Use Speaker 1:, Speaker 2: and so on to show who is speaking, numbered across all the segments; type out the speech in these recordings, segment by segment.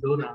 Speaker 1: Dora.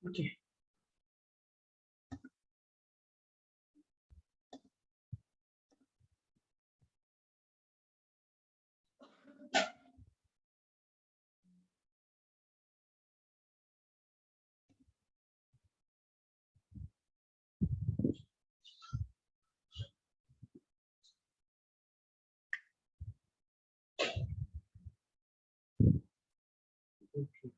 Speaker 1: Okay. Okay.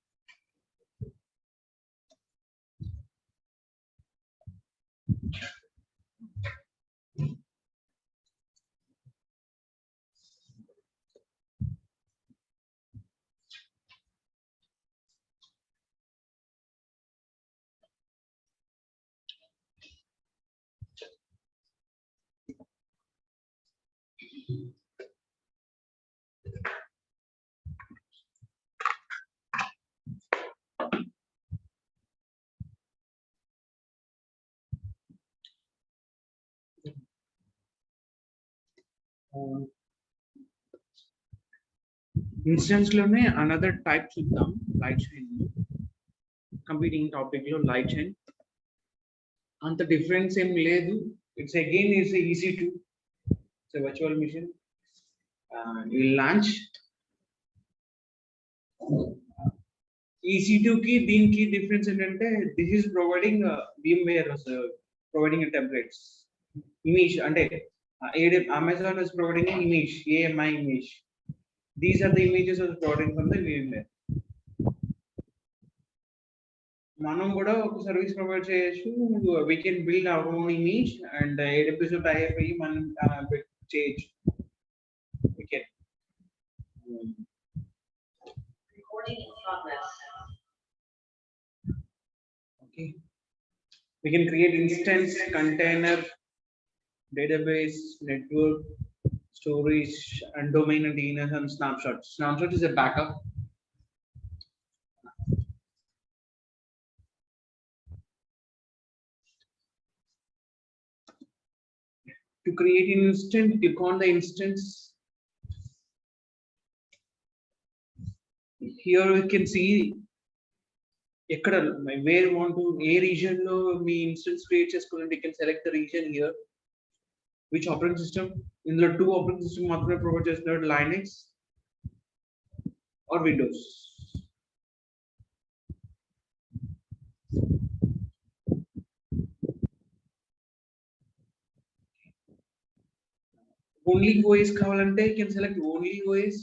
Speaker 1: Instance లోనే another type చూద్దాం light chain competing topic లో light chain అంత difference ఏం లేదు. It's again is EC2. It's a virtual machine. You launch EC2 ki దీనికి difference ఏంటంటే this is providing VMware providing a templates image అంటే Amazon is providing an image AMI image. These are the images of providing from the VMware. మనం కూడా ఒక service provide చేయొచ్చు. We can build our own image and AWS తో tie up అయ్యి మనం చేయొచ్చు. We can.
Speaker 2: Recording in progress.
Speaker 1: Okay. We can create instance, container, database, network, storage, and domain and DNS and snapshot. Snapshot is a backup. To create an instance, click on the instance. Here we can see where you want to a region lo me instance create చేసుకుంటే you can select the region here. Which operating system? ఇందులో 2 operating system మాత్రమే provide చేస్తున్నారు, Linux or Windows. Only OS కావాలంటే you can select only OS.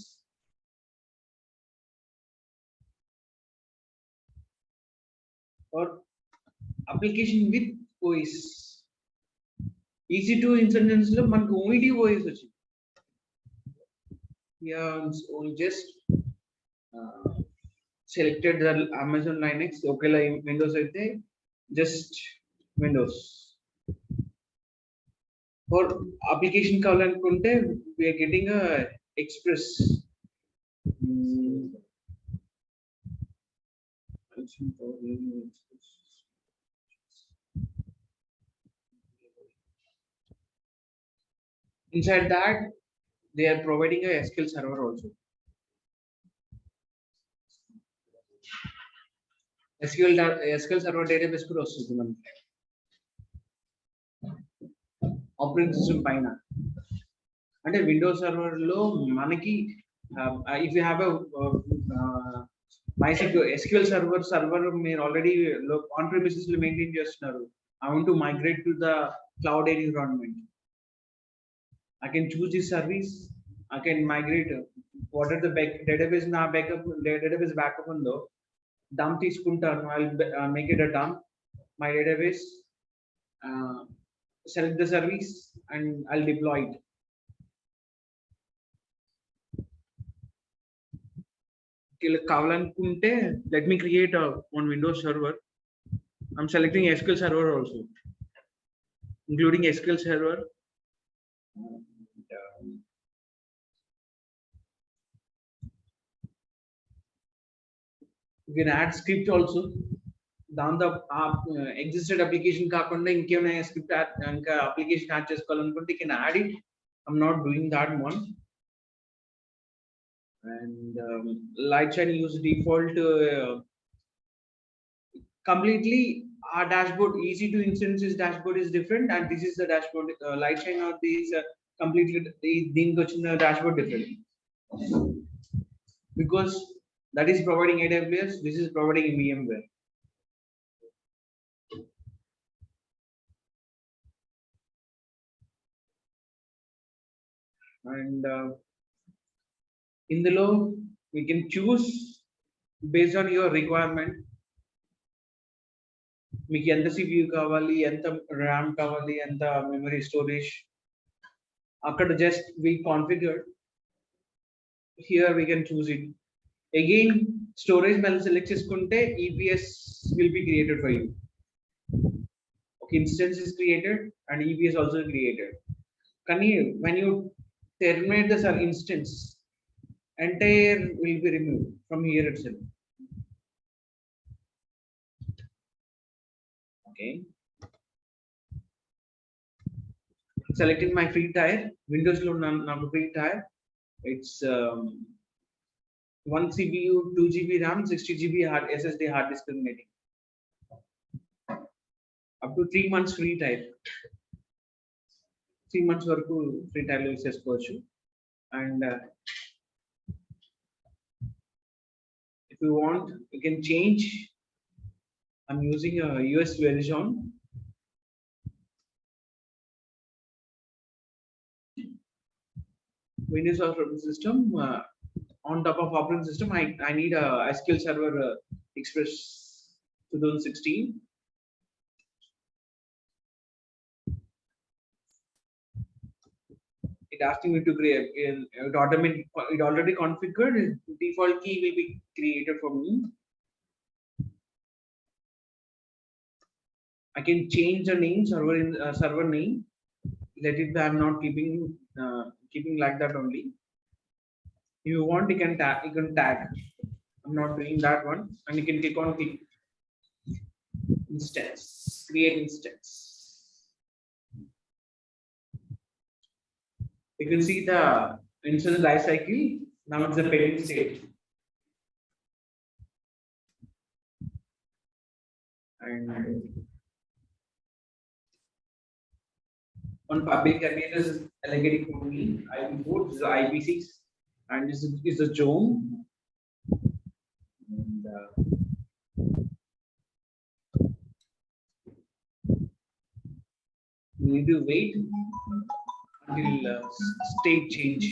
Speaker 1: Or application with OS. EC2 instance లో మనకు only OS వచ్చింది. Yeah, just selected the Amazon Linux. Okay, like Windows అయితే just Windows. For application కావాలనుకుంటే we are getting a Express. Inside that, they are providing a SQL server also. SQL server database కూడా వస్తుంది మనకి operating system పైన. అంటే Windows server లో మనకి if you have a MySQL SQL server మీరు already on premises లో maintain చేస్తున్నారు. I want to migrate to the cloud environment. I can choose this service. I can migrate what are the database na database backup undo dump తీసుకుంటాను. I'll make it a dump my database, uh, select the service and I'll deploy it. కావాలనుకుంటే let me create a one Windows server. I'm selecting SQL server also, including SQL server. You can add script also. దాంతో existed application కాకుండా ఇంకేమైనా script ఇంకా application add చేసుకోవాలనుకుంటే you can add it. I'm not doing that one. And Lightshine use default completely our dashboard easy to instances dashboard is different, and this is the dashboard Lightshine or these completely దీనికి వచ్చిన dashboard different because that is providing AWS, this is providing VMware. And ఇందులో we can choose based on your requirement. మీకు ఎంత CPU కావాలి, ఎంత RAM కావాలి, ఎంత memory storage, అక్కడ just we configure. Here we can choose it. Again, storage మనం select చేసుకుంటే EBS will be created for you. Okay, instance is created and EBS also created. Can you, when you terminate the instance, entire will be removed from here itself. Okay, selecting my free tier, Windows lo na free tier, it's 1 CPU, 2 GB RAM, 60 GB hard SSD hard disk terminating, up to 3 months free tier. 3 months వరకు free tier లో చేసుకోవచ్చు. And if you want, you can change. I'm using a US version. Windows operating system, on top of operating system, I need a SQL Server Express 2016. It asking me to create it automatic. It already configured. Default key will be created for me. I can change the name, server name. Let it be. I'm not keeping like that only. If you want, you can tag. I'm not doing that one, and you can click on instance, create instance. You can see the instance life cycle. Now it's the pending state. And on public areas, allocating only IP4, this is IP6, and this is the zone. And we need to wait until state change.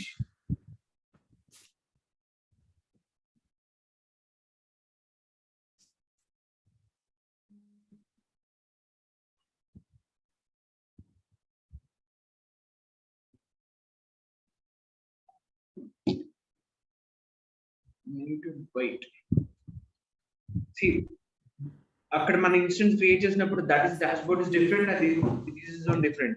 Speaker 1: We need to wait. See, అక్కడ మన instance create చేసినప్పుడు that is dashboard is different and this is on different.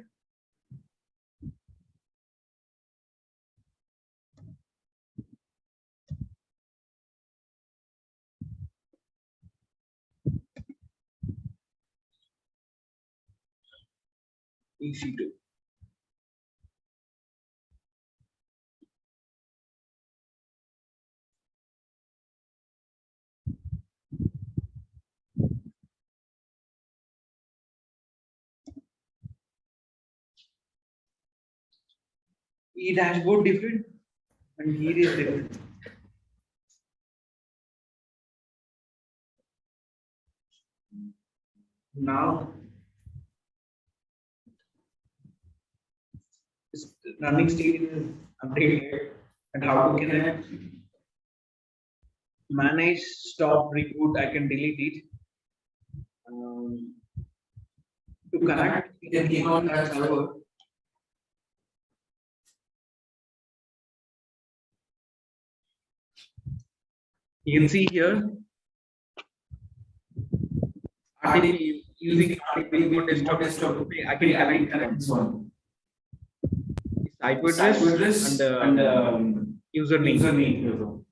Speaker 1: EC2. ఈ dashboard different and here is different. now running state is updated, and how to connect, manage, stop, reboot. I can delete it. To connect, you can click on that server. You can see here RDP, using RDP remote desktop. I can connect this one. IP address and username.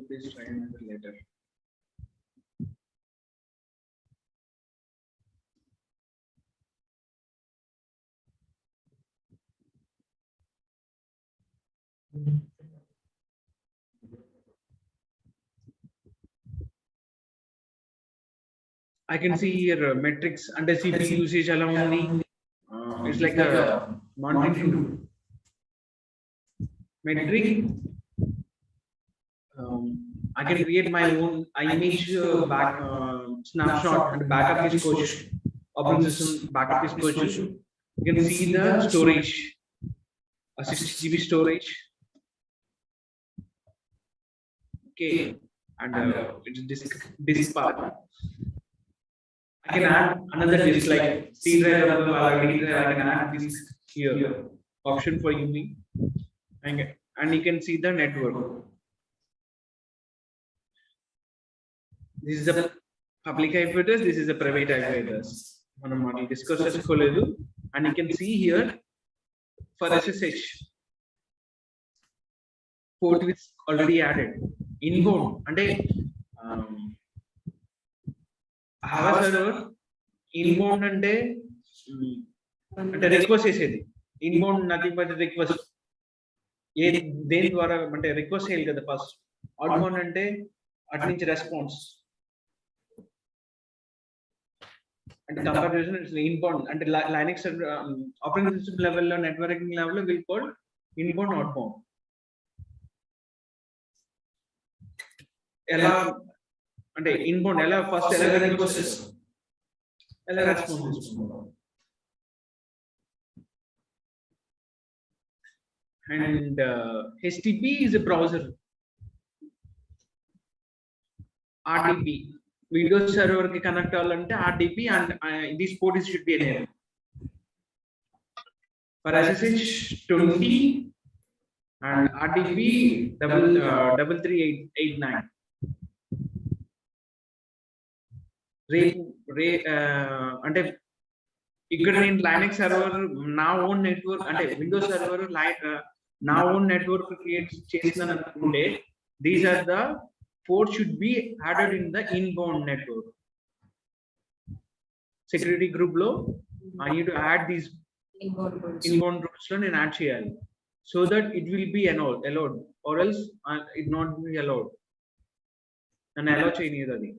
Speaker 1: Please try another later. I can see here metrics under CPU usage alone. It's like a monitoring tool. Metric. I can create my own image back snapshot and backup is coach. Operating system backup is coach. You can see the storage, a 60 GB storage. Okay, and it's disk part. I can add another disk like C drive or D drive. I can add disk here. Option for using, and you can see the network. This is a public IP address. This is a private IP address. We discuss this, and you can see here for SSH port which already added inbound. And I have a server inbound and request chesedi. Inbound nothing but request. Then request the first. Outbound ante at response. And comparison is inbound and Linux operating system level or networking level will call inbound outbound. And inbound first request response. And HTTP is a browser. RDP. Windows server ki connect allante RDP and this port should be enabled. For SSH 20 and RDP 3389. అంటే ఇక్కడ నేను Linux server నా own network అంటే Windows server నా own network create చేస్తున్నాను అనుకుంటే these are the ports should be added in the inbound network. Security group lo I need to add these inbound groups lo నేను add చేయాలి so that it will be allowed or else it not be allowed. నన్ను allow చేయనియదు అది.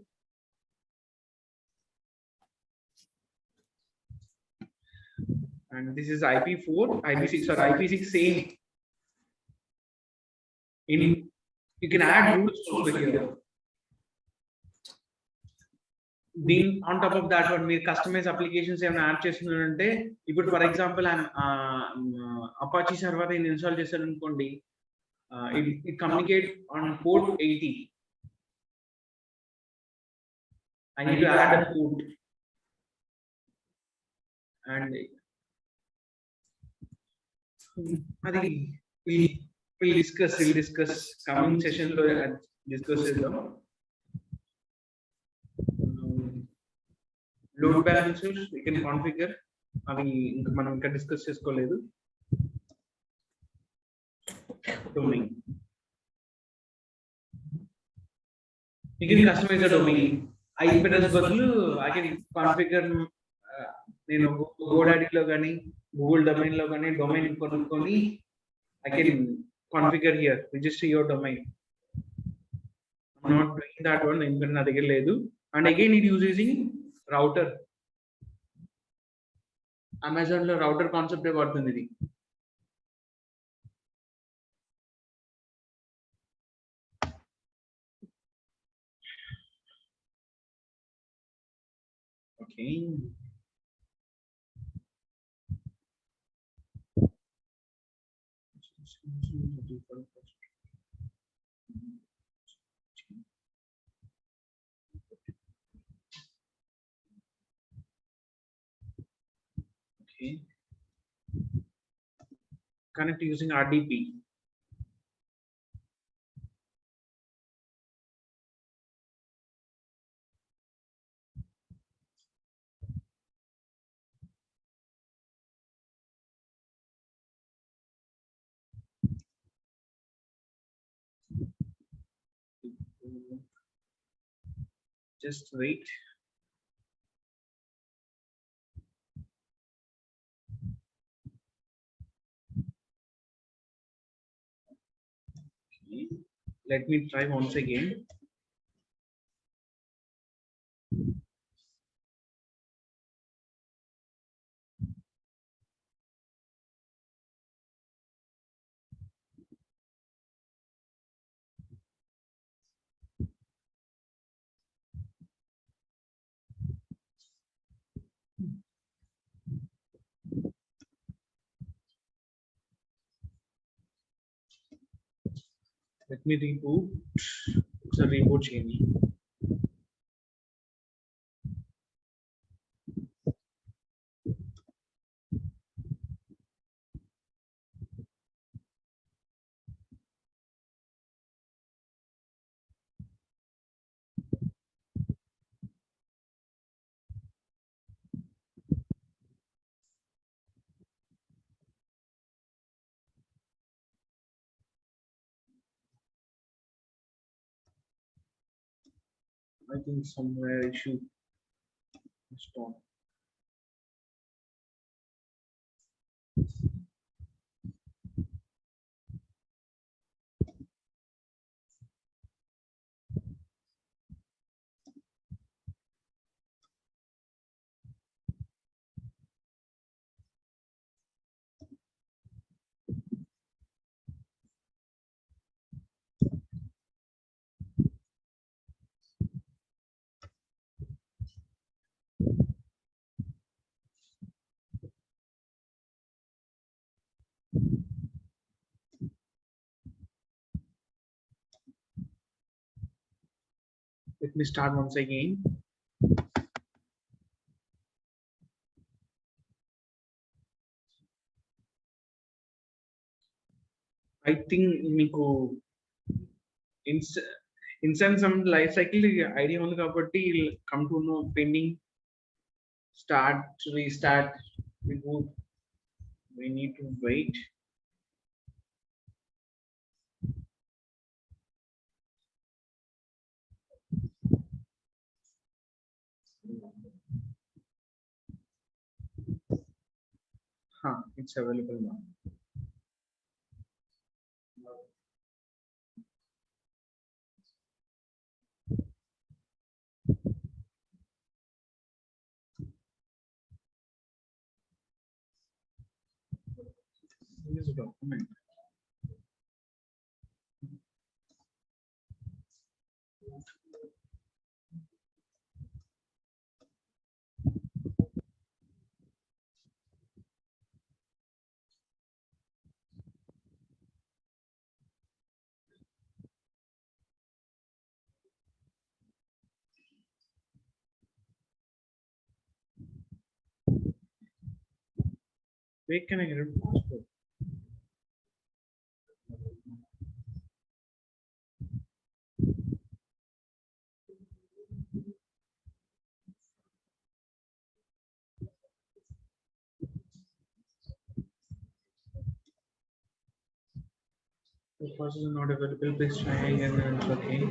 Speaker 1: And this is IP4, IP6 or IP6 same. You can add rules also here. Then on top of that, when we customize applications, you add chestunante. If for example, I'm Apache server in install chesanukondi, it communicate on port 80. I need to add a port, and we'll discuss coming session lo discuss chesdam. Load balancers we can configure avi manam inka discuss cheskoledu. Domain you can customize the domain. IPS బదులు I can configure నేను గోడాడీలో కానీ Google domain లో కానీ domain కొనుక్కొని I can configure here, register your domain. I'm not doing that one ఎందుకంటే నా దగ్గర లేదు. And again it using router. Amazon లో router కాన్సెప్ట్ పడుతుంది ఇది. Okay. Okay. Connect using RDP. Just wait. Okay. Let me try once again. Let me reboot. It's a reboot change. I think somewhere issue stop. Let me start once again. I think మీకు instance some life cycle idea ఉంది కాబట్టి come to know pending start restart reboot. We need to wait. It's available now. This is a document. Where can I get a passport? The process is not available. Please try again. It's okay.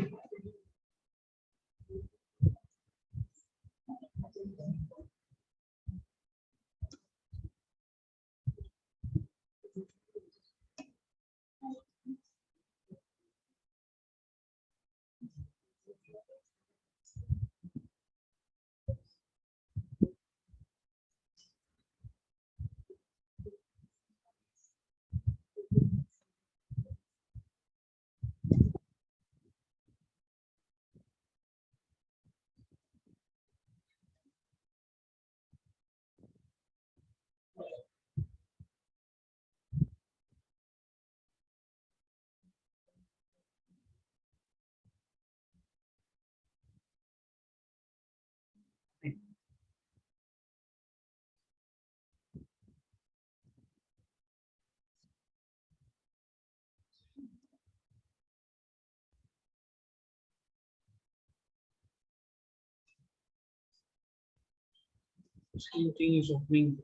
Speaker 1: Same thing is opening.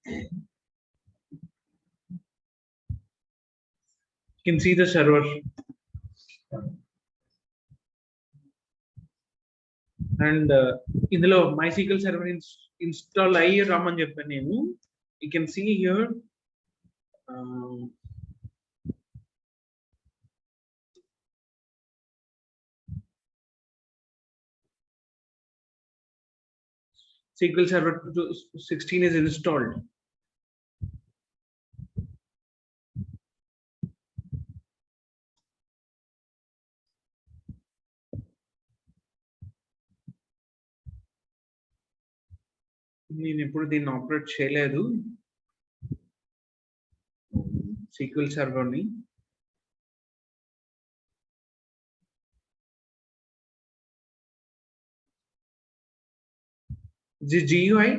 Speaker 1: You can see the server. And ఇందులో MySQL server install అయ్యి రామని చెప్పాను నేను. You can see here SQL Server 16 is installed. నేను ఎప్పుడు దీన్ని operate చేయలేదు SQL Server ని. This GUI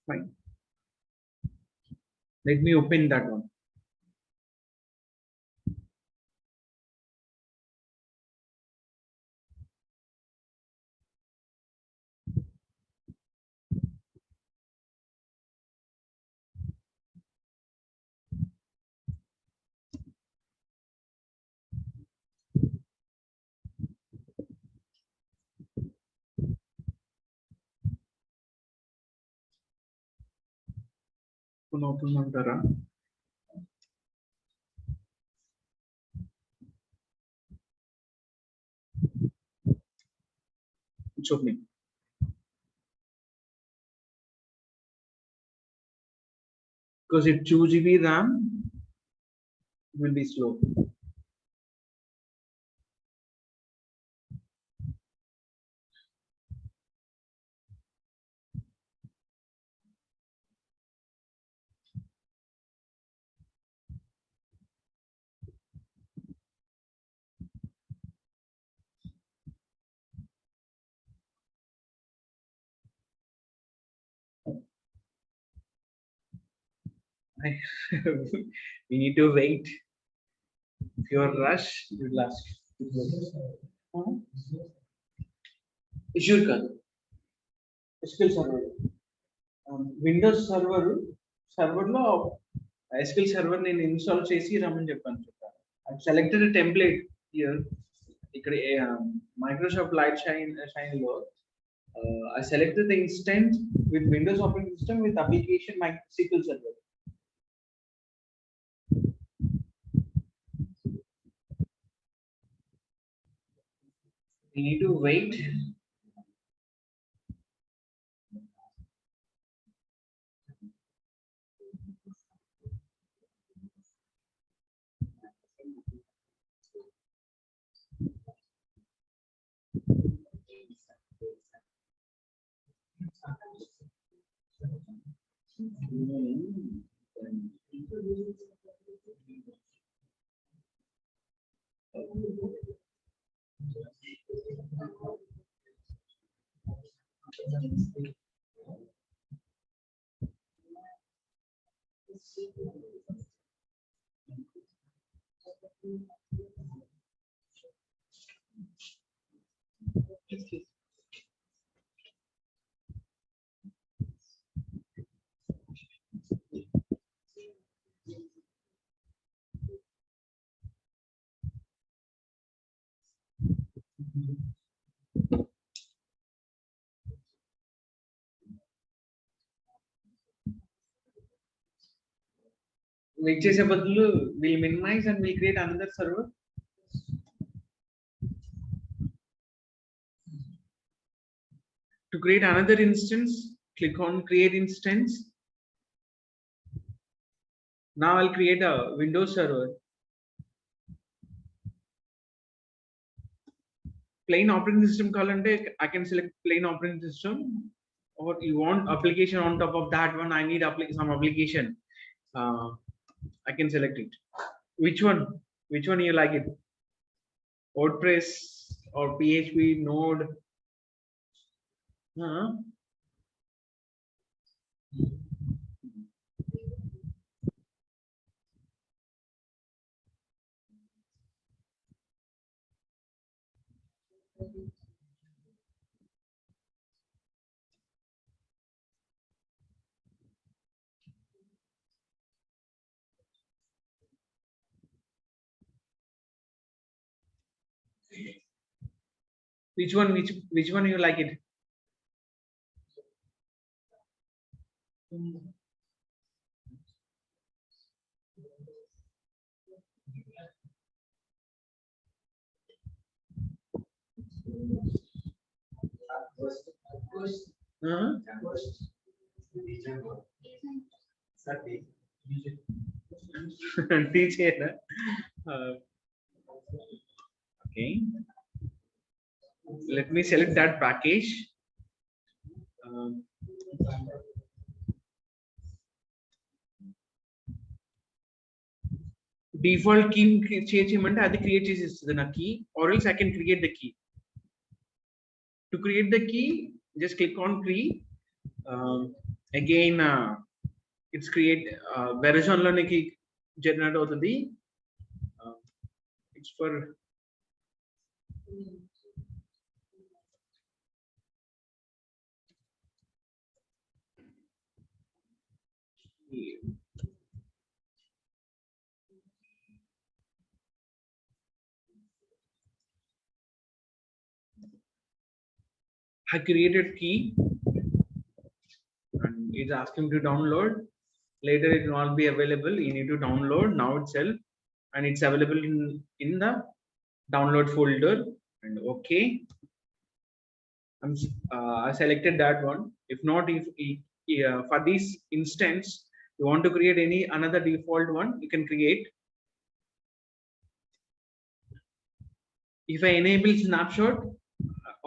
Speaker 1: fine. Let me open that one. Open అంటారా? It's opening. Because it 2 GB RAM will be slow. We need to wait. If you are rush, you will ask. Sure, SQL Server. Windows server లో SQL server నేను install చేసి రమ్మని చెప్పాను. I've selected a template here. ఇక్కడ Microsoft Light Shine లో I selected the instance with Windows operating system with application MySQL Server. We need to wait. Wait చేసే బదులు we'll minimize and we'll create another server. To create another instance, click on create instance. Now I'll create a Windows server. Plain operating system కావాలంటే I can select plain operating system, or you want application on top of that one. I need some application. I can select it. Which one you like it? WordPress or PHP, Node? Which one? Which one you like it? Huh? Teacher. Okay. Let me select that package. Um, default key చేయమంటే అది create చేసి ఇస్తుంది నా key, or else I can create the key. To create the key, just click on key. Again, it's create Verizon లోనే key generate అవుతుంది. It's for I created key and it's asking to download. Later it will not be available. You need to download now itself, and it's available in the download folder. And okay, I selected that one. If not, if for this instance you want to create any another default one, you can create. If I enable snapshot,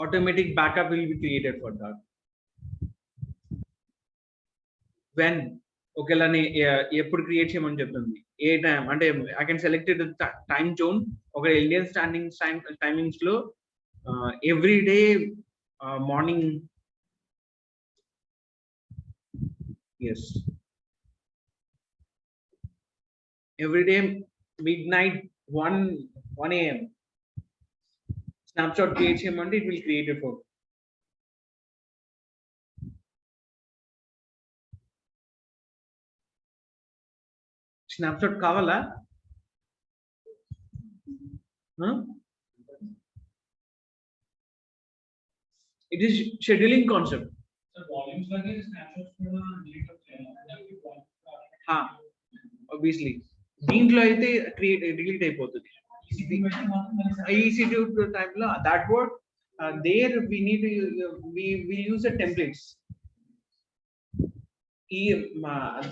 Speaker 1: automatic backup will be created for that. When ఒకవేళని ఎప్పుడు create చేయమని చెప్తుంది, ఏ time అంటే I can selected time zone. ఒక Indian standing timings లో every day morning, yes, every day midnight 1 AM snapshot create చేయమంటే it will create for. Snapshot కావాలా? It is scheduling concept. Obviously దీంట్లో అయితే డిలీట్ అయిపోతుంది. EC2 టైప్ లో that word there we need to we use the templates. ఈ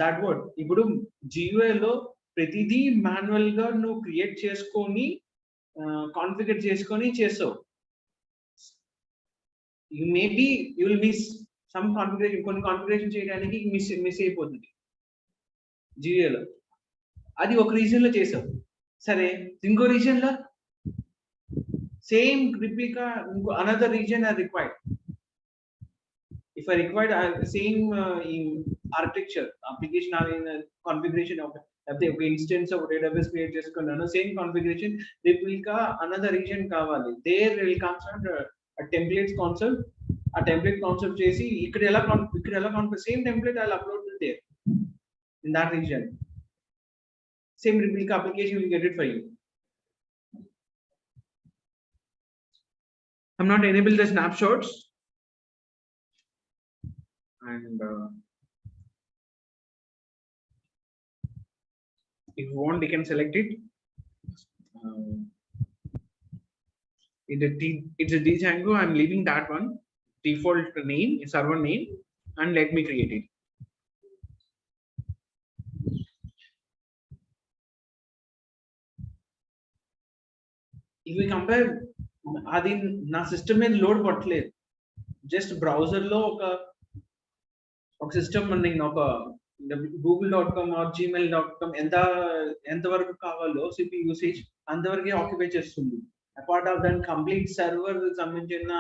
Speaker 1: that word ఇప్పుడు GUI లో ప్రతిదీ మాన్యువల్ గా నువ్వు క్రియేట్ చేసుకొని కాన్ఫిగర్ చేసుకొని చేస్తావు. Maybe you will miss some configuration, కొన్ని కాన్ఫిగరేషన్ చేయడానికి మిస్ అయిపోతుంది GUI లో. అది ఒక రీజన్ లో చేసావు, సరే ఇంకో రీజన్ లో సేమ్ రిప్లికా ఇంకో another region are required. If I required same in architecture application or in configuration of the instance of AWS create చేసుకున్నాను, same configuration replica another region there, will విల్ కమ్స్ a templates concept. ఆ template concept చేసి ఇక్కడ ఎలా same template I will upload there in that region. Same replica application will get it for you. I'm not enable the snapshots, and if you want you can select it. It's a Django. I'm leaving that one default name, server name, and let me create it. If we compare, అది నా system మీద load పట్టలేదు, just browser లో ఒక system నేను ఒక google.com or gmail.com ఎంతవరకు కావాలో సిపి యూసేజ్ అంతవరకే ఆక్యుపై చేస్తుంది. Apart of that complete server సంబంధించిన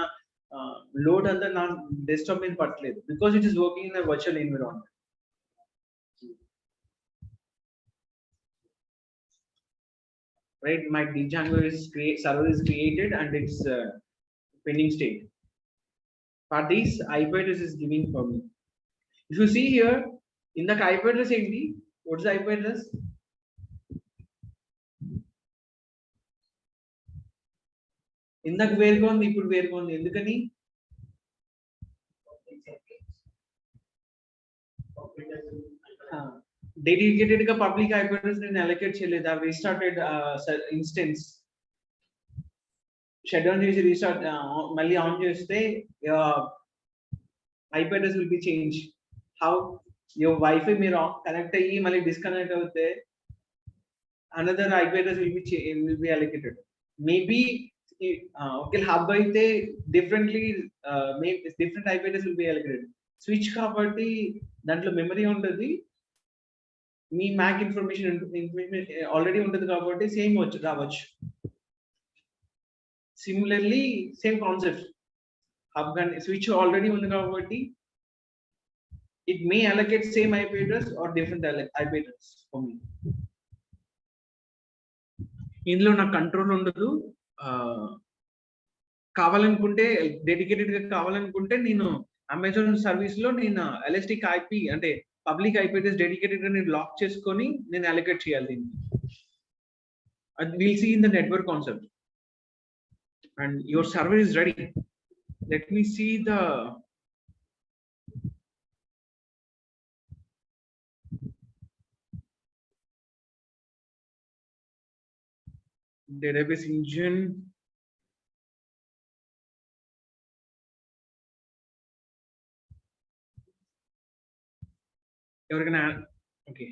Speaker 1: లోడ్ అంతా నా డెస్క్టాప్ మీద పట్టలేదు, because it is working in virtual environment. right? My Django server is created and it's pending state. For this, IP address is giving for me. If you see here, in the IP address ఏంటి? What's the IP address? ఇందాక వేరుగా ఉంది, ఇప్పుడు వేరుగా ఉంది. ఎందుకని? Dedicated గా public IP address నేను allocate చేయలేదు. I restarted instance. Shut down చేసి రీస్టార్ట్ మళ్ళీ ఆన్ చేస్తే IP address will be changed. How? Your Wi-Fi మీరు కనెక్ట్ అయ్యి మళ్ళీ డిస్కనెక్ట్ అవుతే another IP address will be allocated. Maybe okay, hub అయితే differently different IP address will be allocated. Switch కాబట్టి దాంట్లో మెమరీ ఉంటుంది, మీ MAC ఇన్ఫర్మేషన్ ఆల్రెడీ ఉంటుంది కాబట్టి సేమ్ రావచ్చు. Similarly, same concept. Hub and switch already ఉంది కాబట్టి it may allocate same IP address or different IP address for me. ఇందులో నాకు కంట్రోల్ ఉండదు. కావాలనుకుంటే డెడికేటెడ్ గా కావాలనుకుంటే నేను అమెజాన్ సర్వీస్ లో నేను ఎలాస్టిక్ IP అంటే పబ్లిక్ IP address డెడికేటెడ్ గా నేను లాక్ చేసుకొని నేను అలొకేట్ చేయాలి దీనికి. We'll see in the network concept. And your server is ready. Let me see the database engine. You're gonna add, okay.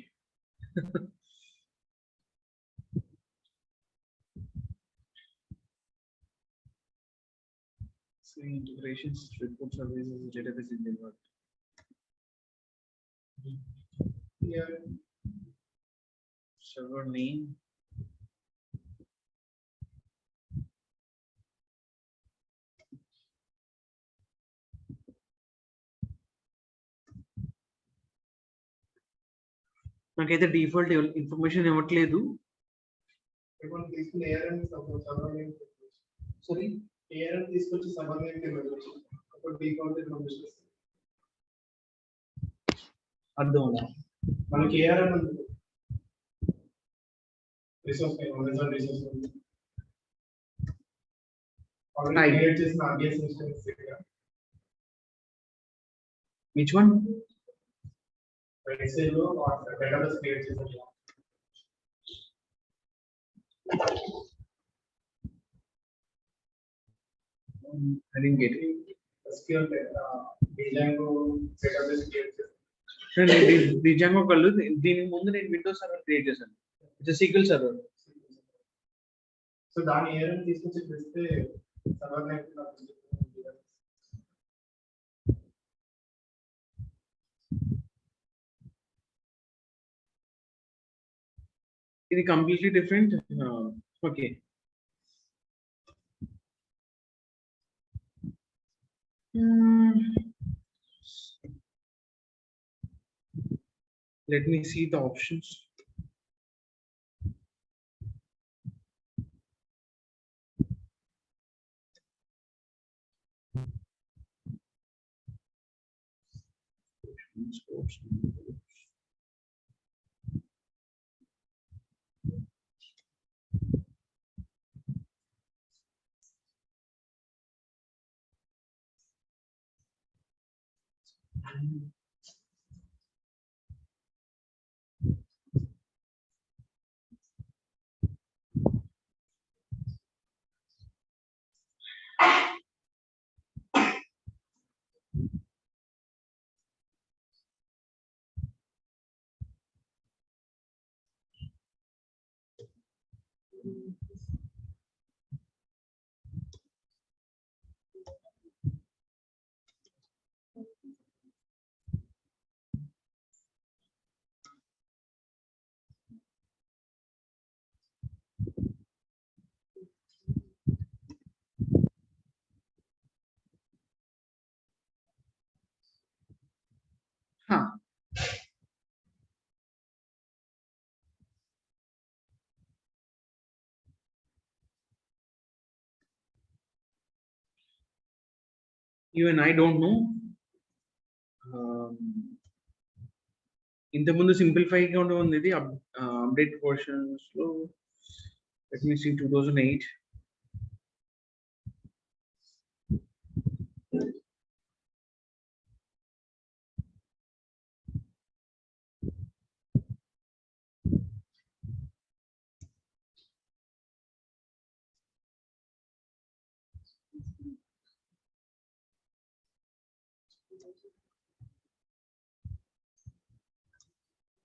Speaker 1: So integrations, report services, database engine work. Yeah. Server name. నాకైతే default information ఇవ్వట్లేదు. Sorry,
Speaker 3: తీసుకొచ్చి
Speaker 1: అర్థం
Speaker 3: మనకి ARM ఉంది, resource resource already create చేసిన AWS instance ఇక్కడ.
Speaker 1: Which one?
Speaker 3: XL లో database create చేసాను.
Speaker 1: I didn't get it.
Speaker 3: SQL Django database create చేసాను.
Speaker 1: Django కళ్ళు దీని ముందు నేను విండోస్ సర్వర్ క్రియేట్ చేశాను. It's SQL server.
Speaker 3: సో దాని ఏఆర్ఎం తీసుకొచ్చి చేస్తే సర్వర్ నేమ్
Speaker 1: ఇది completely different. Okay, let me see the options. Even I don't know. ఇంతకుముందు సింప్లిఫై గా ఉంది ఇది అప్డేట్ వర్షన్స్ లో. Let me see 2008.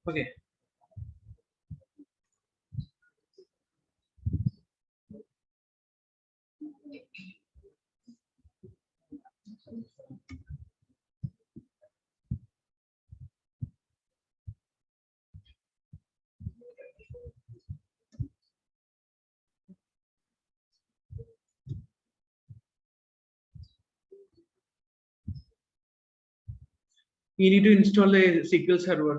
Speaker 1: Okay. You need to install a SQL server.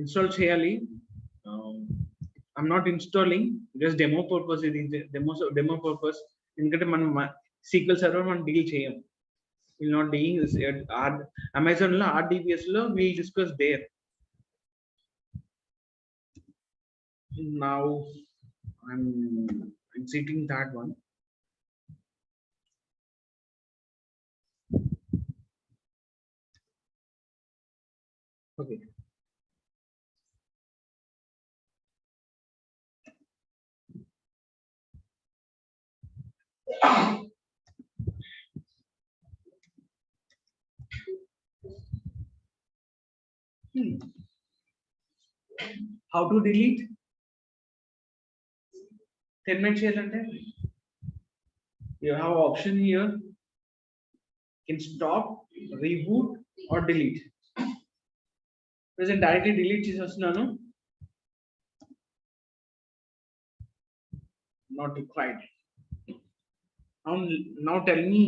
Speaker 1: Install చేయాలి. I'm not installing, just demo purpose. ఇది demo purpose. ఎందుకంటే మనం SQL server మనం డీల్ చేయం. Will not deal. Amazon లో RDBS లో we discuss there. Now I'm exiting that one. Okay. How to delete? Terminate చేయాలంటే you have option here. You can stop, reboot or delete. Present directly delete చేసేస్తున్నాను. Not required. Now tell me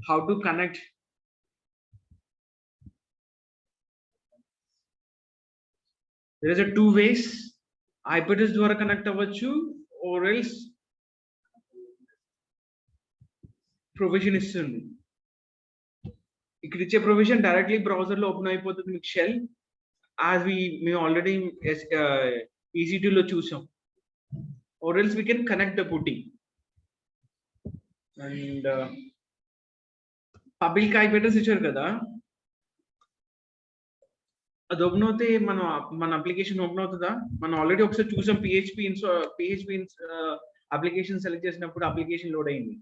Speaker 1: how to connect. There is a two ways. IP-address ద్వారా connect అవ్వచ్చు or else provision ఇస్తుంది. ఇక్కడ ఇచ్చే provision directly browser లో open అయిపోతుంది మీకు shell. as we already EC2 లో చూసాం. or else we can connect the putty and public IP-address ఇచ్చారు కదా, అది ఓపెన్ అవుతే మన అప్లికేషన్ ఓపెన్ అవుతుందా? మనం ఆల్రెడీ ఒకసారి చూసాం. PHP అప్లికేషన్ సెలెక్ట్ చేసినప్పుడు అప్లికేషన్ లోడ్ అయింది.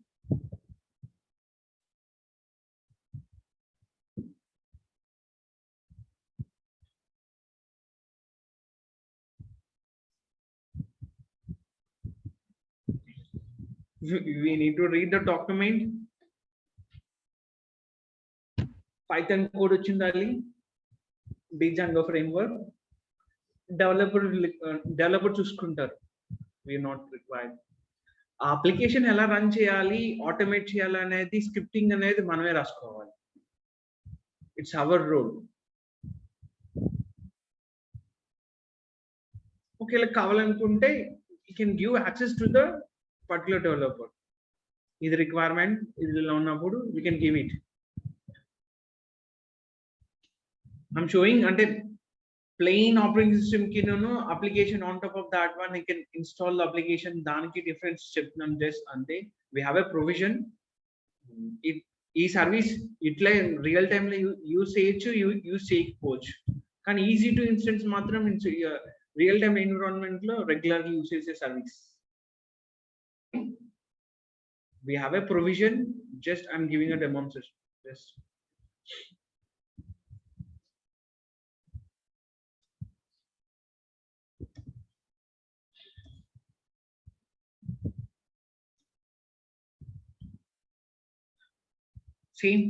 Speaker 1: We need to read the document. Python code వచ్చిండాలి. Django framework. Developer చూసుకుంటారు. We are not required. ఆ అప్లికేషన్ ఎలా రన్ చేయాలి, ఆటోమేట్ చేయాలి అనేది స్క్రిప్టింగ్ అనేది మనమే రాసుకోవాలి. It's our role. ఒకవేళ కావాలనుకుంటే you can give access to the particular developer. ఇది రిక్వైర్మెంట్ ఇదిలో ఉన్నప్పుడు we can give it. I'm showing అంటే plain operating system కి application on top of that one you can install the application. దానికి different steps just అంతే. We have a provision. ఈ service ఇట్లా real time లో use చేయొచ్చు, use చేయకపోవచ్చు. కానీ ఈజీ టు ఇన్స్టెన్స్ మాత్రం రియల్ టైమ్ ఎన్విరాన్మెంట్ లో రెగ్యులర్గా యూజ్ చేసే service. We have a provision. Just I'm giving a demonstration. Just same.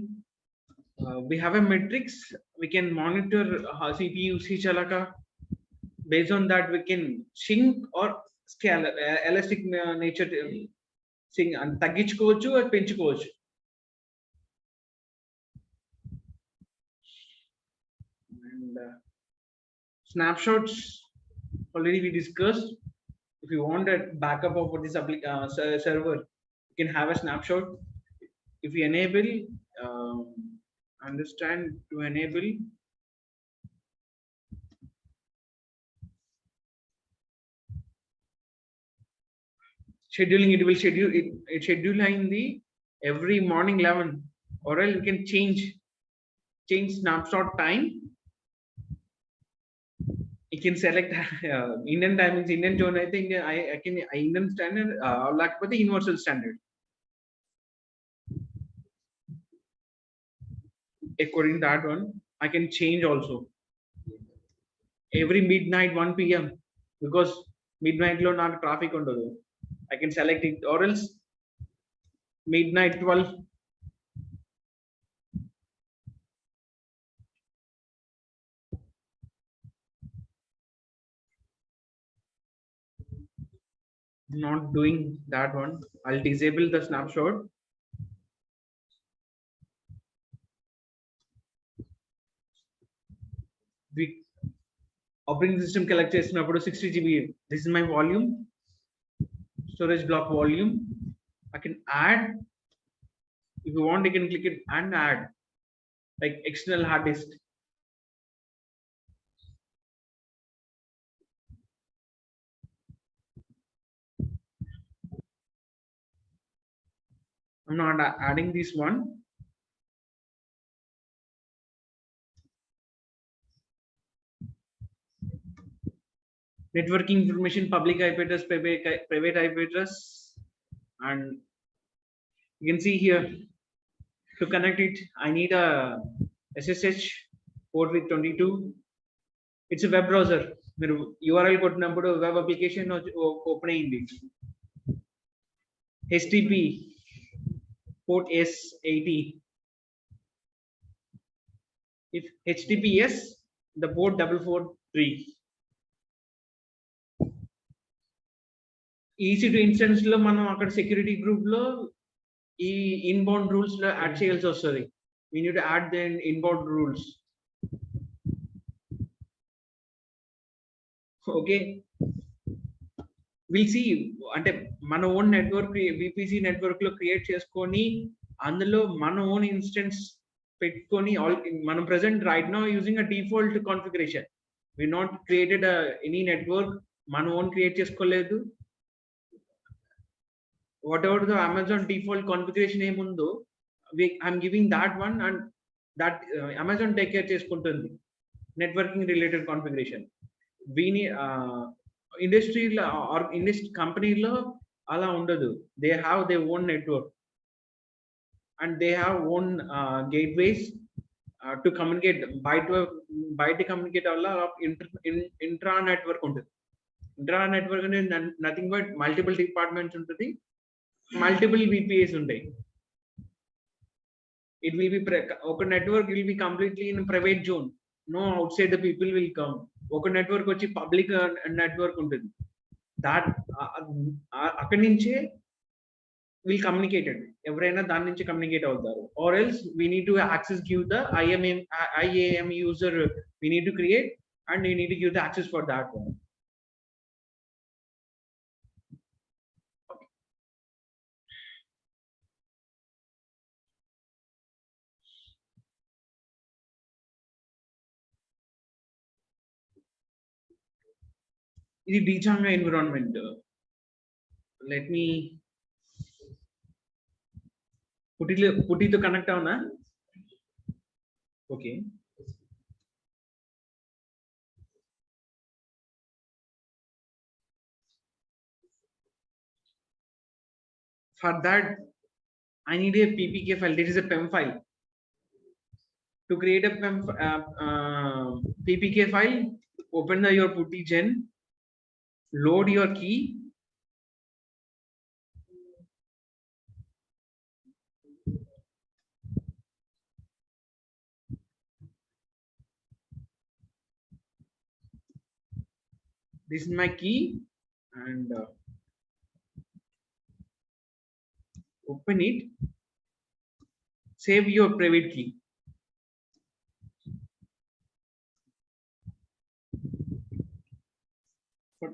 Speaker 1: We have a matrix. We can monitor CPU usage alaka. Based on that, we can sync or scale elastic nature sync and తగ్గించుకోవచ్చు or పెంచుకోవచ్చు. And snapshots already we discussed. If you want a backup of this server, you can have a snapshot. if we enable, understand to enable scheduling, it will schedule it schedule in the every morning 11, or else you can change snapshot time. You can select Indian timings, Indian zone. I think I can Indian standard, like the universal standard. According to that one, I can change also. Every midnight 1 p.m. because midnight lo not traffic undadu. I can select it, or else midnight 12. Not doing that one. I'll disable the snapshot. We operating system collect చేసినప్పుడు 60 GB. This is my volume, storage block volume. I can add, if you want you can click it and add like external hard disk. I'm not adding this one. Networking information, public IP address, private IP address, and you can see here to connect it I need a SSH port with 22. It's a web browser. మీరు URL కొట్టినప్పుడు web application open అయ్యింది. HTTP port S80. If HTTPS, the port 443. EC2 instance లో మనం అక్కడ security group లో ఈ inbound rules లో add చేయాల్సి వస్తుంది. We need to add the inbound rules. Okay, we'll see. అంటే మన ఓన్ నెట్వర్క్ VPC నెట్వర్క్ లో క్రియేట్ చేసుకొని అందులో మన ఓన్ ఇన్స్టెన్స్ పెట్టుకొని మనం present right now using a default configuration. We not created any network, మన ఓన్ క్రియేట్ చేసుకోలేదు. whatever the Amazon default configuration ఏముందో I'm giving that one, and that Amazon take care చేసుకుంటుంది networking related configuration. వీని industry are industry కంపెనీలో అలా ఉండదు. They have they own network and they have own gateways to communicate. బయట communicate వల్ల intra network ఉంటుంది. Intra network అనేది nothing but multiple departments ఉంటుంది, మల్టిపుల్ VPAs ఉంటాయి. It will be ఒక network will be completely in private zone, no outside the people will come. ఒక network వచ్చి public network ఉంటుంది. దాట్ అక్కడి నుంచే will communicated, ఎవరైనా దాని నుంచి కమ్యూనికేట్ అవుతారు. or else we need to access give the IAM user, we need to create and we need to give the access for that one. ఇది డీచాంగా environment. Let me పుట్టితో connect అవునా? Okay, for that I need a ppk file. This is a PEM file. To create a PEM ppk file, open your putty gen, load your key, this is my key, and open it, save your private key. For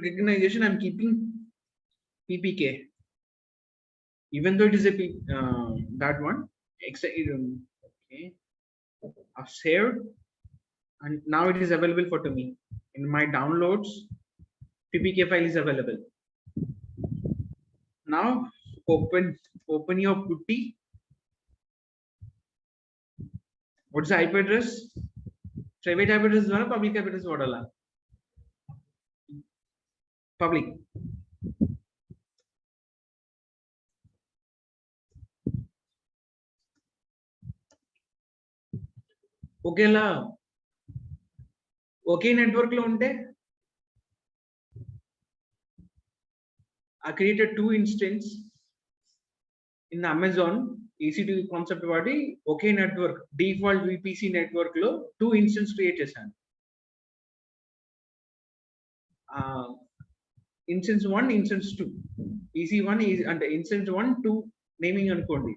Speaker 1: recognition I'm keeping ppk. even though it is a that one, okay, I've saved, and now it is available for to me in my downloads. PPK file is available. Now open your putty. What's the IP address? Private IP address or public IP address? What? Public. Okay la. Okay network lo unte I created 2 instance in Amazon EC2 concept వాడి ఒకే network default VPC network లో 2 instance create చేశాను. Instance 1 instance 2 EC1 అంటే instance 1 2 naming అనుకోండి.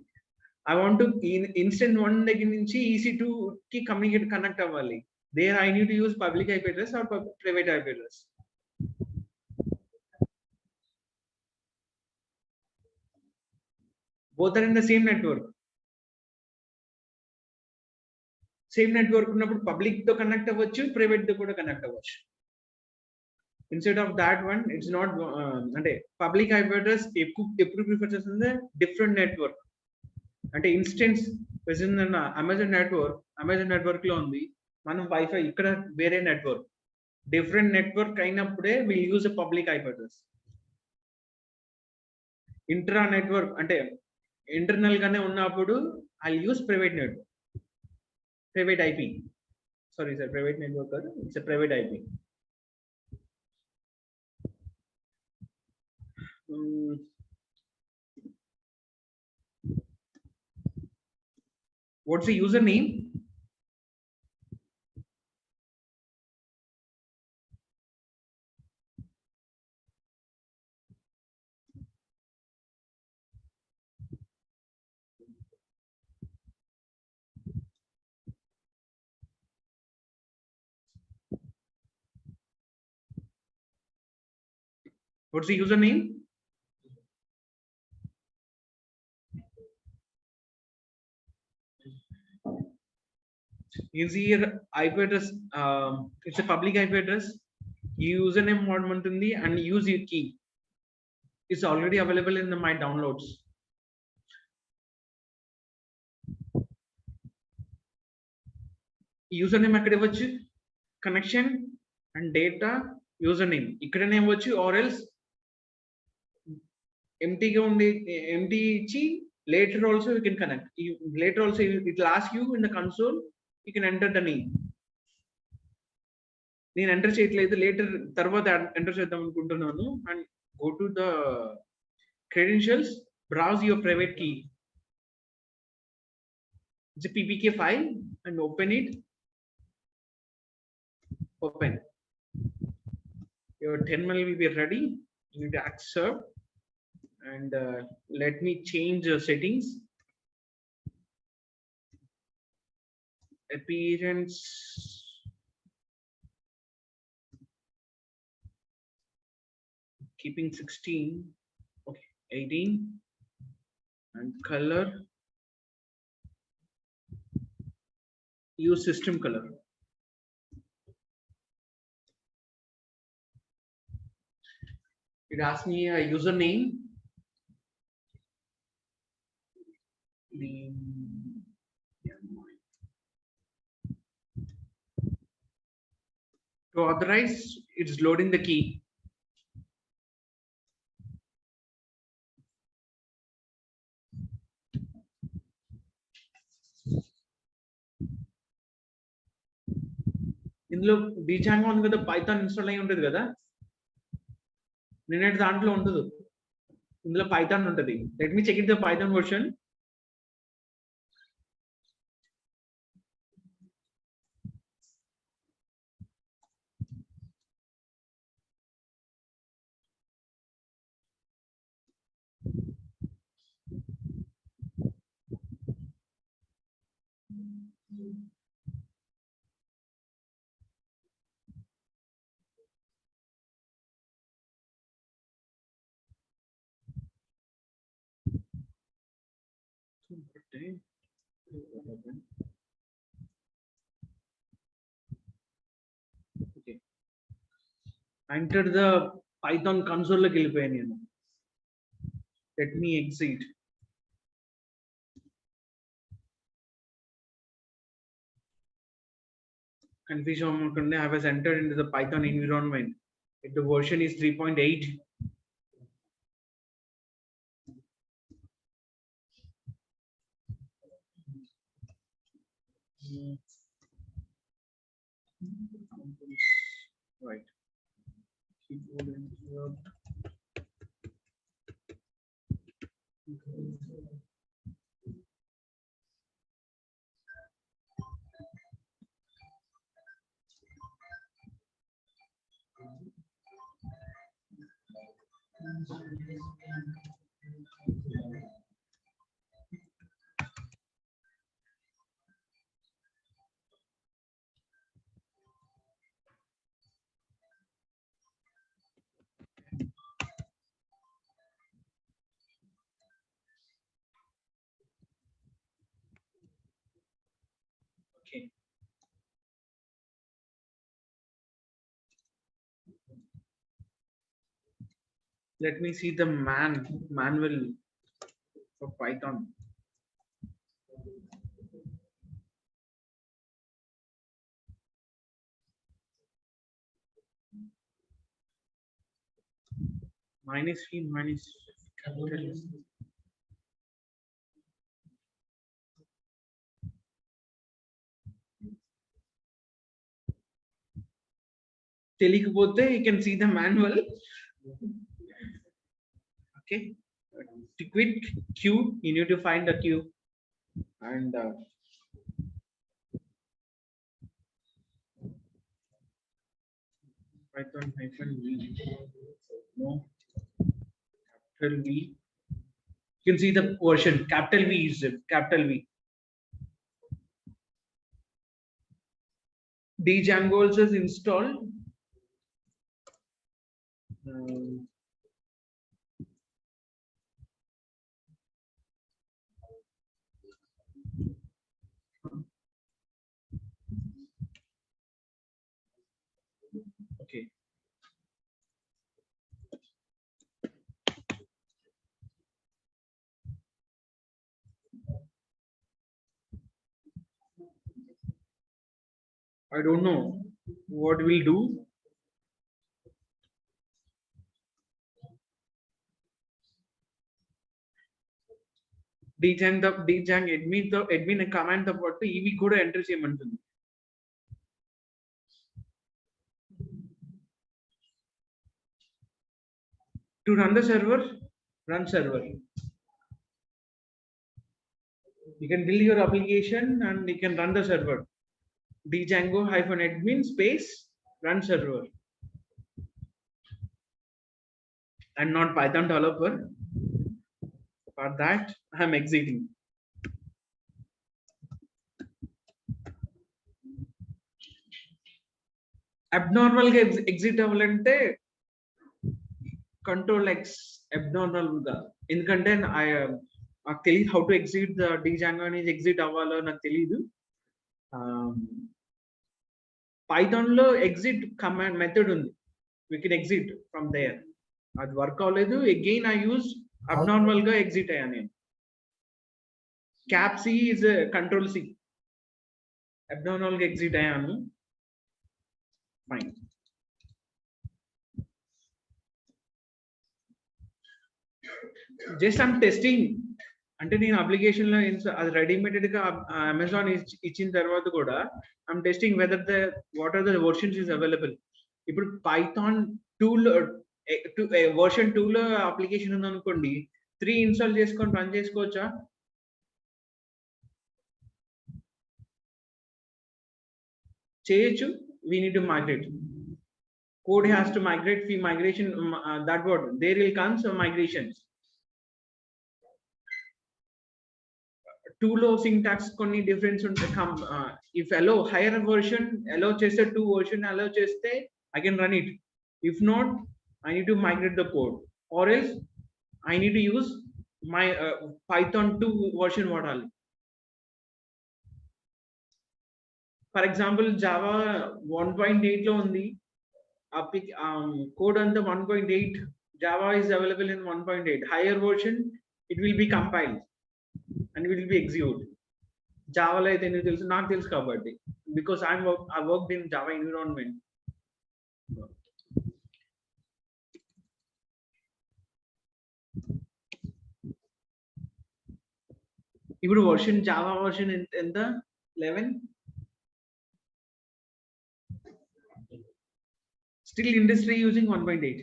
Speaker 1: I want to instance 1 దగ్గర నుంచి EC2 కి connect అవ్వాలి. There I need to use public IP address or private IP address. Both are in the same network. Same network ఉన్నప్పుడు public తో connect అవ్వచ్చు, private తో కూడా కనెక్ట్ అవ్వచ్చు. Instead of that one, it's not అంటే public IP address ఎప్పుడు prefer చేస్తుంది different network. అంటే ఇన్స్టెన్స్ ప్రెజెంట్ అమెజాన్ నెట్వర్క్ లో ఉంది, మనం వైఫై ఇక్కడ వేరే నెట్వర్క్, డిఫరెంట్ నెట్వర్క్ అయినప్పుడే will use a public IP address. Intra network అంటే ఇంటర్నల్ గానే ఉన్నప్పుడు I use private network, private IP. Sorry sir, private network, it's a private IP. What's the username? What's the username? You see here IP address, it's a public IP address. Username what ఉంటుంది and use your key. It's already available in my downloads. Username ఎక్కడ ఇవ్వచ్చు, connection and data user name ఇక్కడనే ఇవ్వచ్చు, or else ఎంటీగా ఉండి empty ఇచ్చి later also you can connect. Later also it will ask you in the console, you can enter the name. నేను enter చేయట్లేదు, later తర్వాత enter చేద్దాం అనుకుంటున్నాను. And go to the credentials, browse your private key. It's a PPK file and open it. Open. Your terminal will be ready. You need to accept and let me change the settings. Appearance, keeping 16, okay, 18, and color, use system color. It asks me a username, to authorize, it's loading the key. ఇందులో బీజాంగా ఉంది కదా, Python install అయి ఉంటుంది కదా, నేనైతే దాంట్లో ఉండదు, ఇందులో పైథాన్ ఉంటుంది. Let me check it the Python version. Okay. Enter the Python console లోకి వెళ్ళిపోయాను నేను. Let me exit. Confusion I was entered into the Python environment. If the version is 3.8. Right. Keyboard interrupt. Okay. Let me see the manual for Python. -v capital. తెలియకపోతే you can see the manual. Okay. To quit queue, you need to find the queue and Python -v. No. Capital V. You can see the version. Capital V is it. Capital V. Django also is installed. Okay. I don't know what we'll do. Djang admin command తో పాటు ఇవి కూడా enter చేయమంటుంది. To run the server, run server. You can build your application and you can run the server. Django -admin space run server. I'm not Python developer. For that, I'm exiting. Abnormal గా exit అవ్వాలంటే Control X abnormal గా, ఎందుకంటే నాకు తెలియదు how to exit the Django అనేది exit అవ్వాలో నాకు తెలియదు. Python లో exit command method ఉంది. We can exit from there. అది వర్క్ అవ్వలేదు. Again I use abnormal గా exit అయ్యాను నేను. Cap C is Control C. Abnormal గా exit అయ్యాను. Fine. Just I'm testing. అంటే నేను అప్లికేషన్ లో అది రెడీమేడెడ్ గా అమెజాన్ ఇచ్చిన తర్వాత కూడా I'm testing whether the what are the versions is available. ఇప్పుడు పైథాన్ 2 వర్షన్ 2 లో అప్లికేషన్ ఉంది అనుకోండి, 3 ఇన్స్టాల్ చేసుకొని రన్ చేసుకోవచ్చా? చేయొచ్చు. We need to migrate. Code has to migrate. Migration that what there will come some migrations. 2 లో syntax కొన్ని difference ఉంటాయి. If allow higher version allow చేస్తే 2 version allow చేస్తే I can run it. If not, I need to migrate the code, or else I need to use my Python 2 version వాడాలి. For example Java 1.8 లో ఉంది. Code under 1.8, Java is available in 1.8. Higher version, it will be compiled and it will be executed. Java lo aithe enduku telusu, నాకు తెలుసు కాబట్టి, because I worked in Java environment. ఇప్పుడు version Java version ఎంత 11. Still industry using 1.8.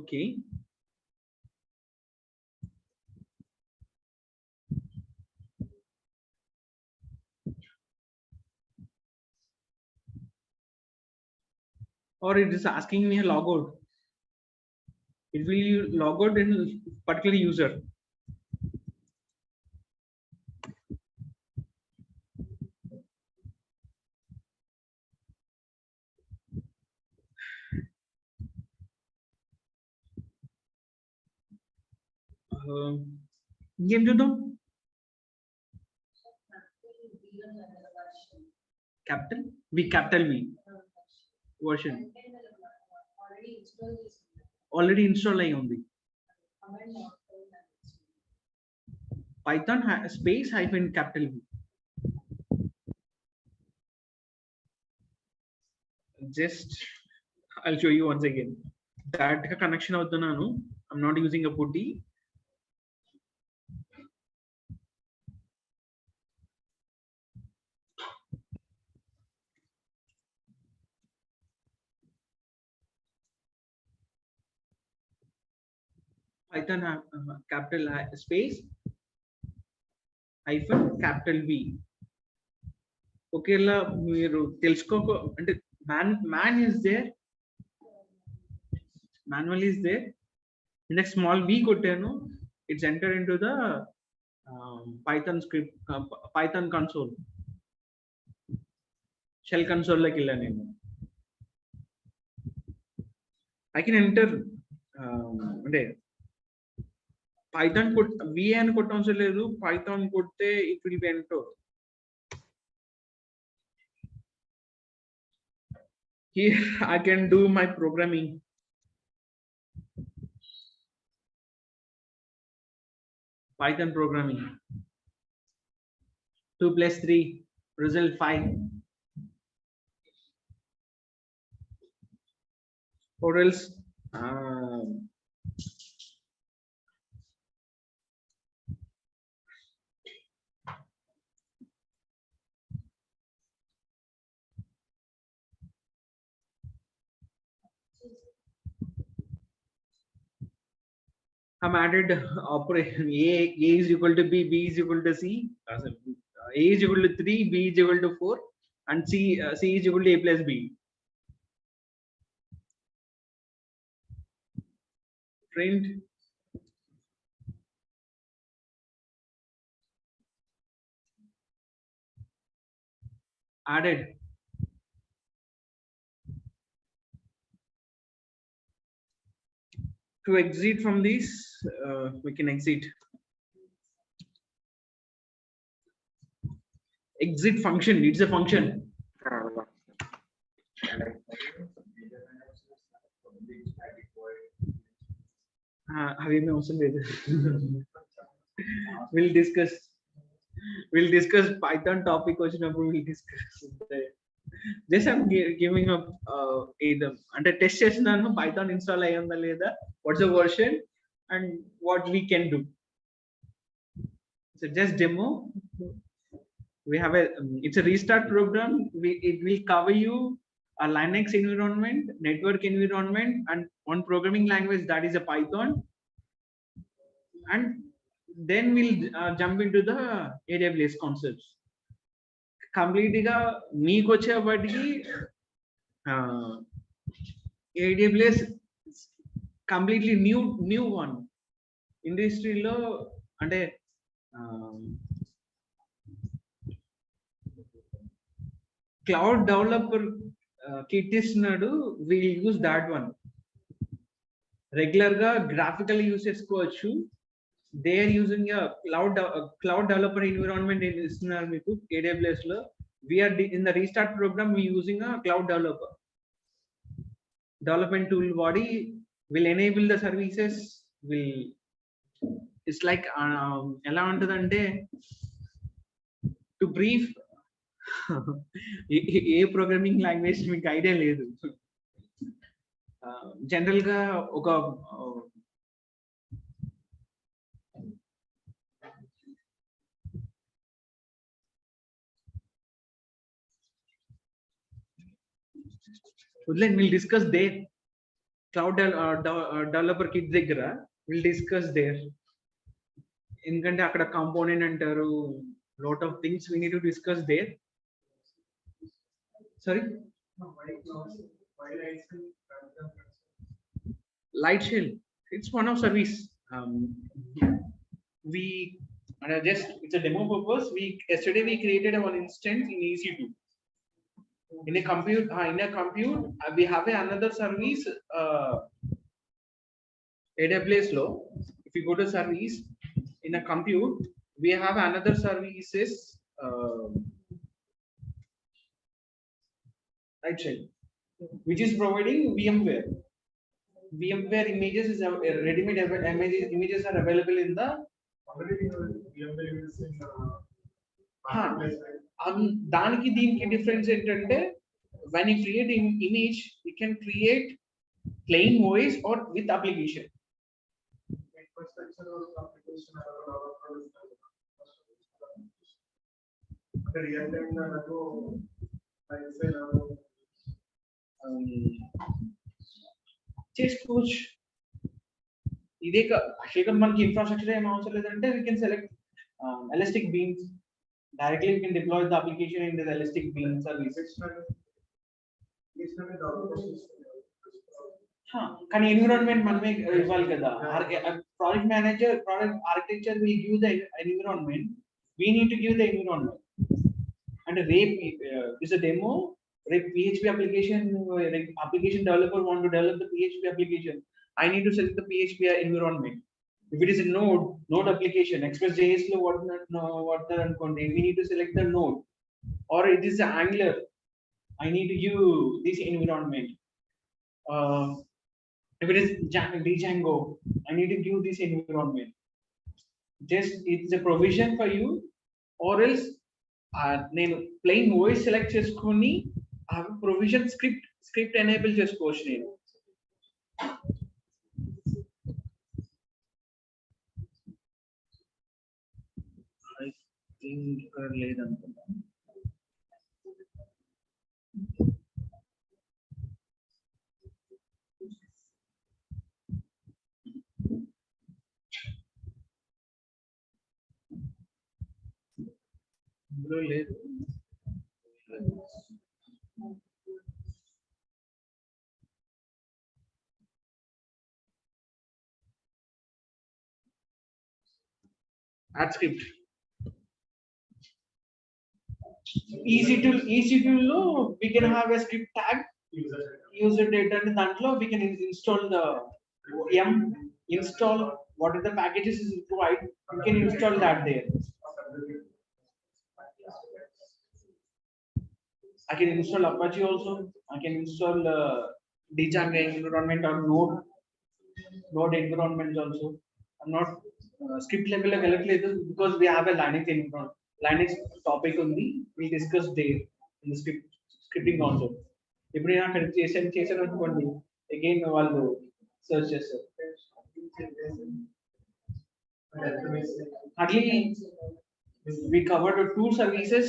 Speaker 1: Okay. Or it is asking me a logout. It will log out in particular user. ఇంకేం చూద్దాం. Capital V version already install అయ్యి ఉంది. Python space hyphen capital V. Just I'll show you once again. That connection అవుతున్నాను. I'm not using a putty. Python capital space hyphen capital V. ఒకేలా మీరు తెలుసుకోక అంటే man is there, manual is there. Next small v కొట్టాను, it's entered into the Python script, Python console, shell console లోకి వెళ్ళాను నేను. I can enter అంటే Python v అని కొట్టవసరం లేదు, Python కొడితే it will be entered. Here I can do my programming. Python programming. 2 + 3 result 5. Or else I'm added operation a is equal to b is equal to c, a is equal to 3, b is equal to 4, and c is equal to a plus b. Print added. To exit from this, we can exit. Exit function, it's a function. We'll discuss Python topic వచ్చినప్పుడు we'll discuss. Just I'm giving up అంటే test చేస్తున్నాను, Python install అయ్యిందా లేదా, what's the version and what we can do. So just demo. We have it's a restart program. It will cover you a Linux environment, network environment, and one programming language, that is a Python. And then we'll jump into the AWS concepts. Completely ga meeku vachevapatiki AWS completely new one. ఇండస్ట్రీలో అంటే cloud developer kit ఇస్తున్నాడు, will use that one. Regular గా graphical use చేసుకోవచ్చు. They are using cloud developer environment ఇస్తున్నారు మీకు AWS లో. We're in the restart program we using cloud development tool body will enable the services, will it's like ఎలా ఉంటుందంటే to brief A programming language మీకు idea లేదు. General గా ఒక we'll discuss there. Cloud developer kit దగ్గర we'll discuss there. ఎందుకంటే అక్కడ component అంటారు, lot of things we need to discuss there. Sorry, light shell, it's one of service. We just, it's a demo purpose. Yesterday we created one instance in EC2. In a compute we have another service, AWS low. If you go to service in a compute, we have another services, right shell, which is providing VMware images. Is ready-made images are available in the దానికి దీనికి difference ఏంటంటే, when you create an image, you can create plain voice or with application. చేసుకోవచ్చు. ఇదే అక్షయకం మనకి infrastructure ఏం అవసరం లేదంటే we can select elastic beans. Directly we can deploy the application in the elastic bean service. కానీ environment మనమే ఇవ్వాలి కదా. Project manager, project architecture will give the environment, we need to give the environment. And రేపు is a demo, రేపు PHP application developer want to develop the PHP application, I need to select the PHP environment. If it is a node application, Express.js lo what అనుకోండి, we need to select the node. Or it is Angular, I need to give this environment. If it is Django, I need to give this environment. Just it's a provision for you, or else నేను plain voice select చేసుకొని ఆ provision script enable చేసుకోవచ్చు. నేను ఇక్కడ లేదనుకుంటా. ఇందులో లేదు. add script EC2 లో we can have a script tag user data, and దాంట్లో we can install the install what are the packages is required, we can install that there. I can install Apache also, I can install Django environment or node environment also. I'm not script level because we have a Linux topic only, we discuss there in the scripting also. ఇప్పుడు నేను అక్కడ చేశాను అనుకోండి, again వాళ్ళు search చేస్తారు. Hardly we covered 2 services.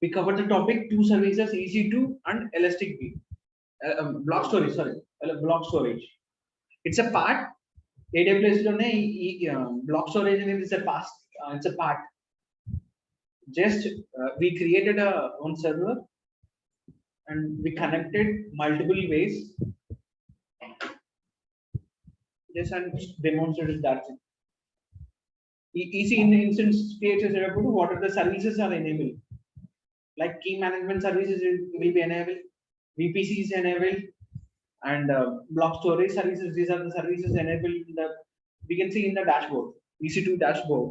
Speaker 1: We covered the topic 2 services, EC2 and elastic bean. Block storage. It's a part AWS లోనే ఈ black storage అనేది it's a part. Just we created a own server and we connected multiple ways. Just and demonstrated that. Easy in the instance created what are the services are enabled. Like key management services will be enabled, VPCs enabled, and block storage services. These are the services enabled in the, we can see in the dashboard, EC2 dashboard.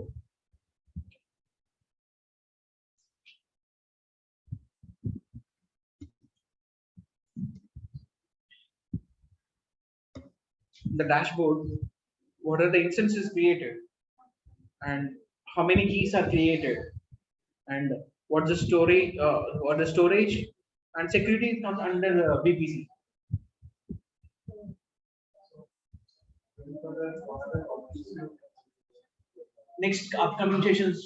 Speaker 1: The dashboard, what are the instances created and how many keys are created and what's the storage, what the storage and security comes under VPC. Next upcoming sessions,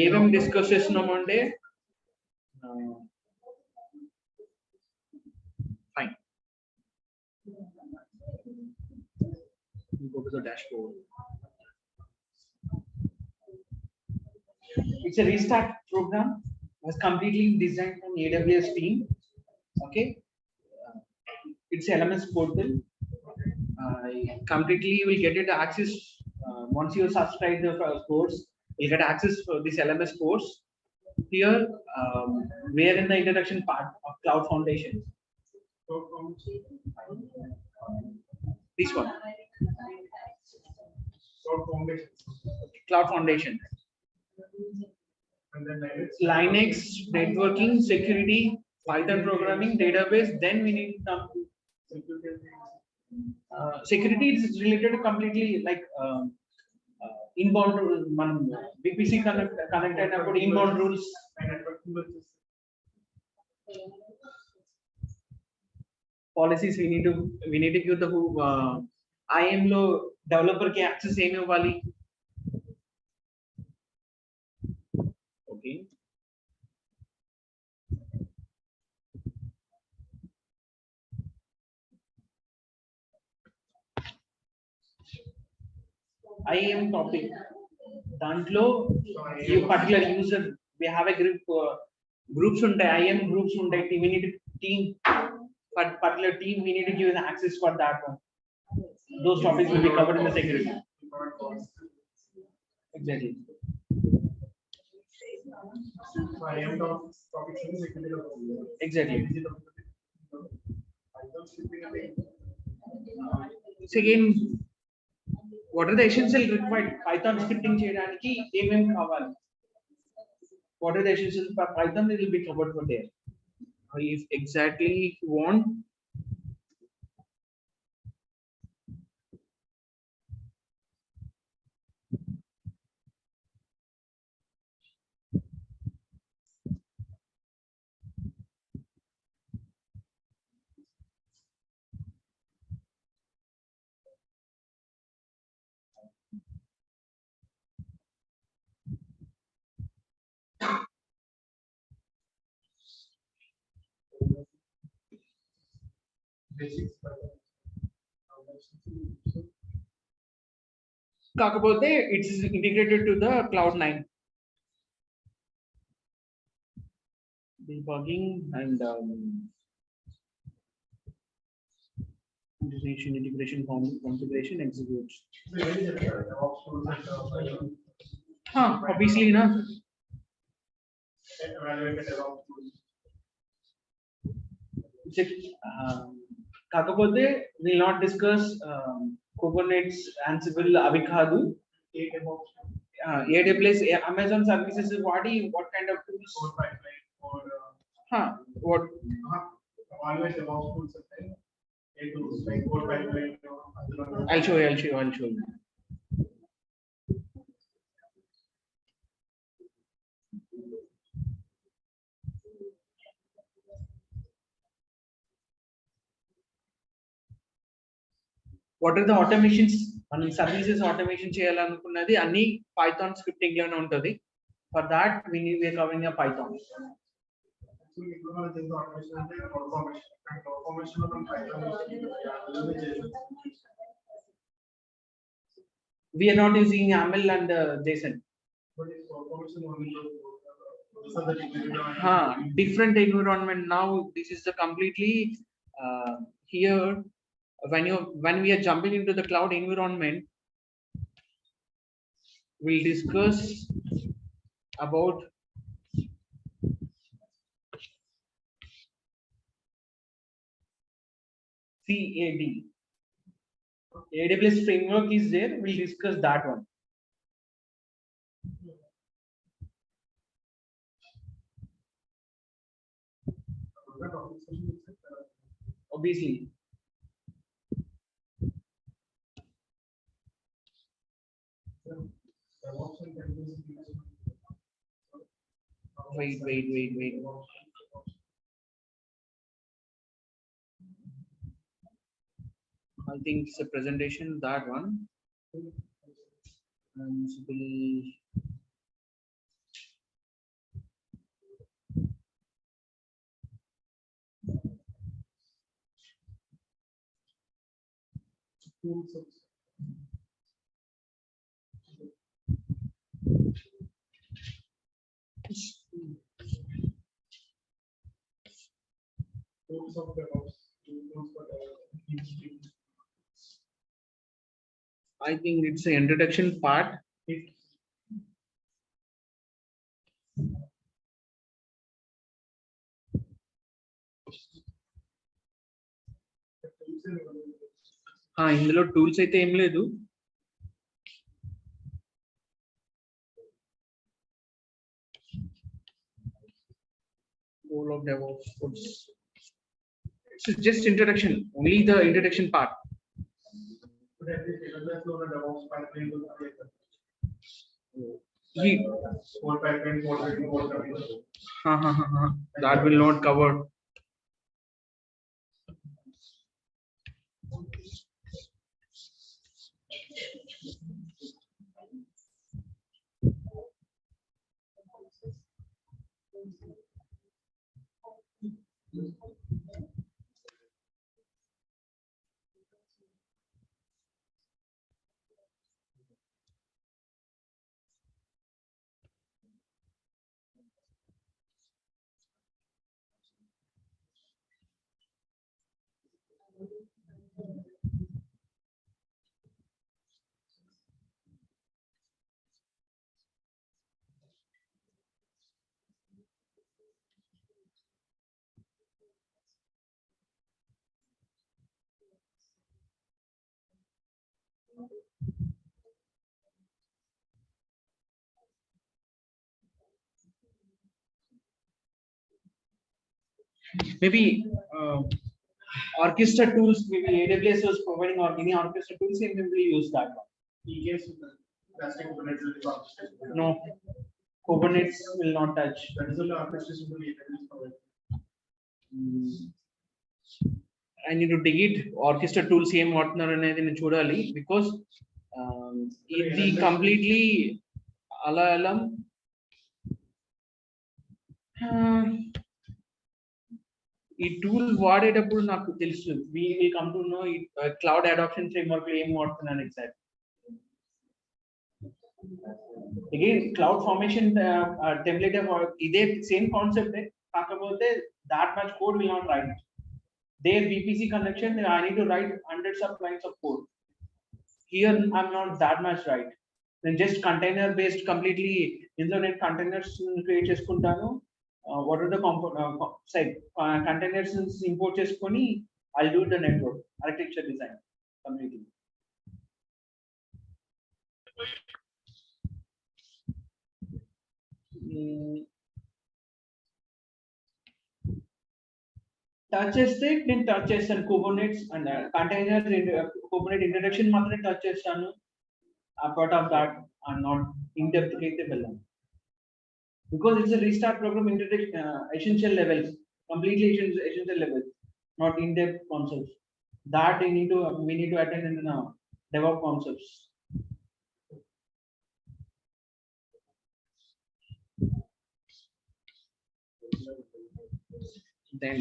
Speaker 1: ఏమేమి discuss చేస్తున్నామంటే fine. Go to the dashboard. It's a restart program, was completely designed from AWS team. Okay, it's LMS portal. Completely you will get it access once you subscribe the course. You get access for this LMS course. Here, we are in the introduction part of Cloud Foundation. This one, Cloud Foundation.
Speaker 3: And then
Speaker 1: Linux, networking, security, Python programming, database. Then we need some security is related to completely like inbound VPC connected about inbound rules. Policies we need to give the IAM lo developer ki access em ivvali. Okay, IAM topic dantlo you particular user, we have a group groups untai, IAM groups untai, we need a team for particular team, we need to give an access for that one. Those topics will be covered in the security. Exactly. Exactly. So again, what are the essential required Python scripting cheyadaniki em kavali? What are the essentials for Python? It will be covered for there. If exactly you want, కాకపోతే it's integrated to the Cloud9 debugging and integration configuration executes. Obviously na కాకపోతే will not discuss Kubernetes, Ansible, అవి కాదు. AWS, Amazon services, what kind of tools? What?
Speaker 3: Always DevOps tools ఉంటాయి. ఏ tools like code pipeline.
Speaker 1: I'll show you. What are the automations? మనం services automation చేయాలనుకున్నది అన్ని Python scripting లోనే ఉంటది. For that we are covering a Python.
Speaker 3: formation of Python.
Speaker 1: We are not using YAML and JSON.
Speaker 3: But it's formation only those are the
Speaker 1: Different environment now. This is the completely here when we are jumping into the cloud environment, we'll discuss about CAD. AWS framework is there. We'll discuss that one. Obviously. Wait. I think it's a presentation, that one. I think it's the introduction part. ఇందులో tools అయితే ఏం లేదు. Role of DevOps. It's just introduction, only the introduction part. That will not cover. Maybe orchestra tools, maybe AWS was providing or any orchestra tools, and we use that one. No, Kubernetes will not touch.
Speaker 3: That is only orchestration to
Speaker 1: I need to dig it. Orchestra tools ఏం వాడుతున్నారు అనేది నేను చూడాలి, because ఇది completely అలా ఈ tool వాడేటప్పుడు నాకు తెలుసు. we will come to know cloud adoption framework ఏం వాడుతున్నాను exact. Again, cloud formation template ఇదే సేమ్ కాన్సెప్ట్, కాకపోతే that much code will not write. Their VPC connection, I need to write hundreds of lines of code. Here I'm not that much right. Then just container based completely internet containers create చేసుకుంటాను. What are the containers import చేసుకొని I'll do the network architecture design completely. Touch చేస్తే నేను touch చేస్తాను Kubernetes and containers Kubernetes introduction మాత్రమే touch చేస్తాను. Apart of that I'm not in depth అయితే వెళ్ళను, because it's a restart program introduction, essential levels, completely essential levels, not in depth concepts that we need to attend in DevOps concepts. Then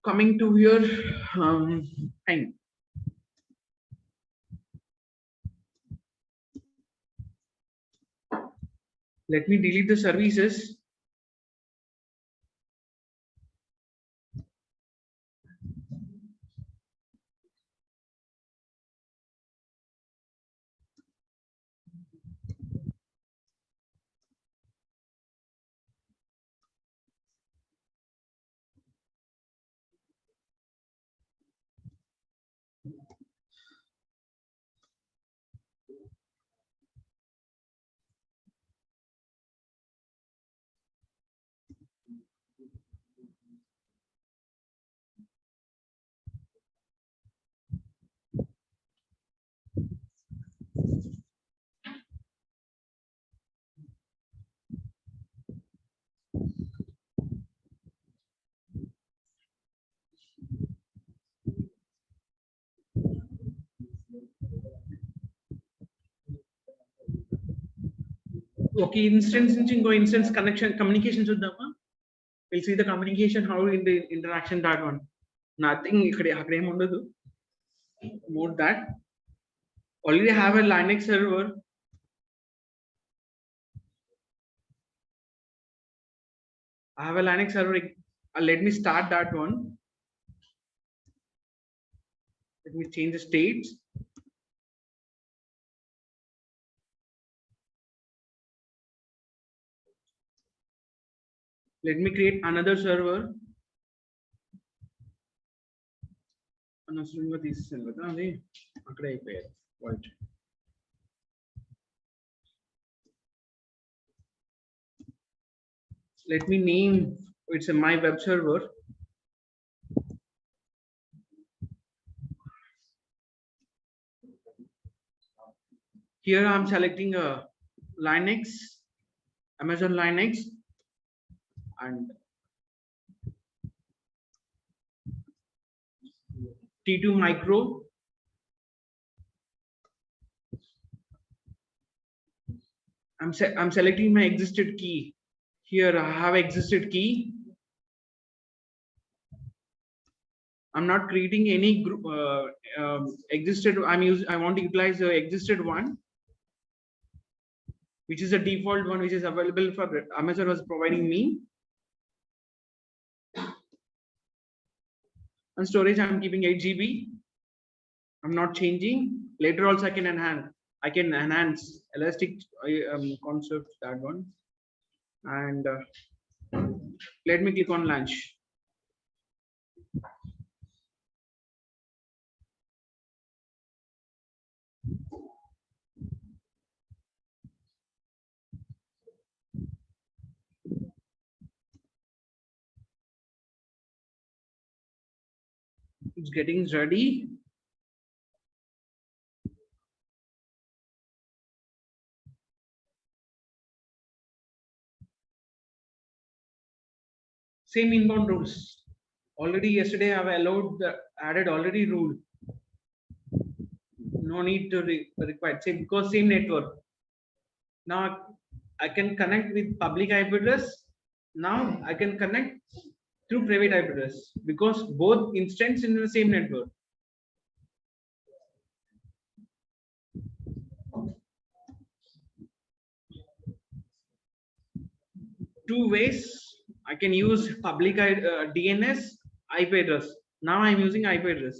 Speaker 1: Coming to here, time. Let me delete the services. Okay, instance instance connection communication చూద్దామా? We'll see the communication how in the interaction that one. Nothing అక్కడ ఏం ఉండదు. More that already have a Linux server. I have a Linux server. Let me start that one. Let me change the states. Let me create another server. అనవసరంగా తీసేసాను కదా అది అక్కడే అయిపోయారు Walt. Let me name it's a my web server. Here I'm selecting a Linux, Amazon Linux, and T2 micro. I'm selecting my existed key. Here I have existed key. I'm not creating any group existed. I want to utilize the existed one, which is the default one which is available for Amazon was providing me. And storage I'm keeping 8 GB. I'm not changing. Later also I can enhance elastic concept, that one. And let me click on launch. It's getting ready. Same inbound rules. Already yesterday I have added already rule. No need to require same because same network. Now I can connect with public IP address. Now I can connect through private IP address because both instances in the same network. Two ways I can use public DNS IP address. Now I'm using IP address.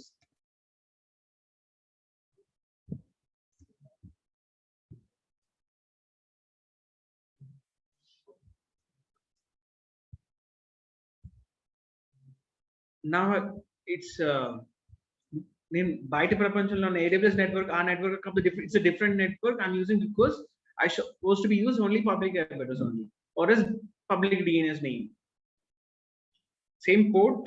Speaker 1: Now it's బయట ప్రపంచంలో AWS network, our network it's a different network I'm using because I supposed to be use only public IP address only, or is public DNS name. Same port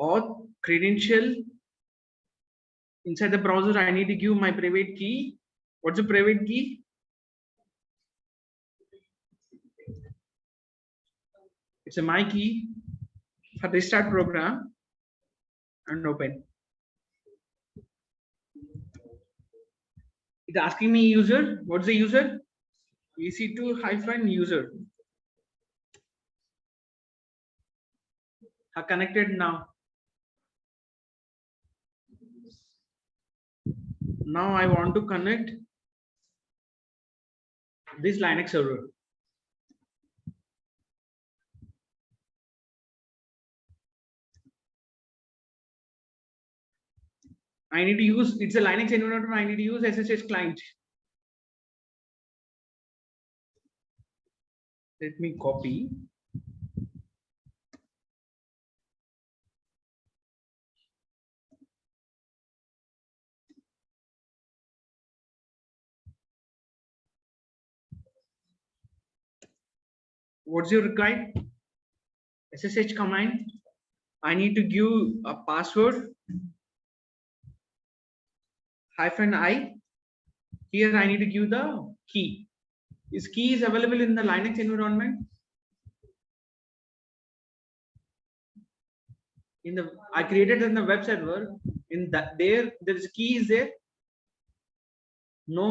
Speaker 1: or credential inside the browser. I need to give my private key. What's the private key? It's a my key for restart program and open. It's asking me user. What's the user? EC2-user. are connected now. Now I want to connect this Linux server. I need to use, it's a Linux environment, I need to use SSH client. Let me copy. What's your required? SSH command. I need to give a password -I. Here I need to give the key. This key is available in the Linux environment. I created in the web server. In that there is key is there. No,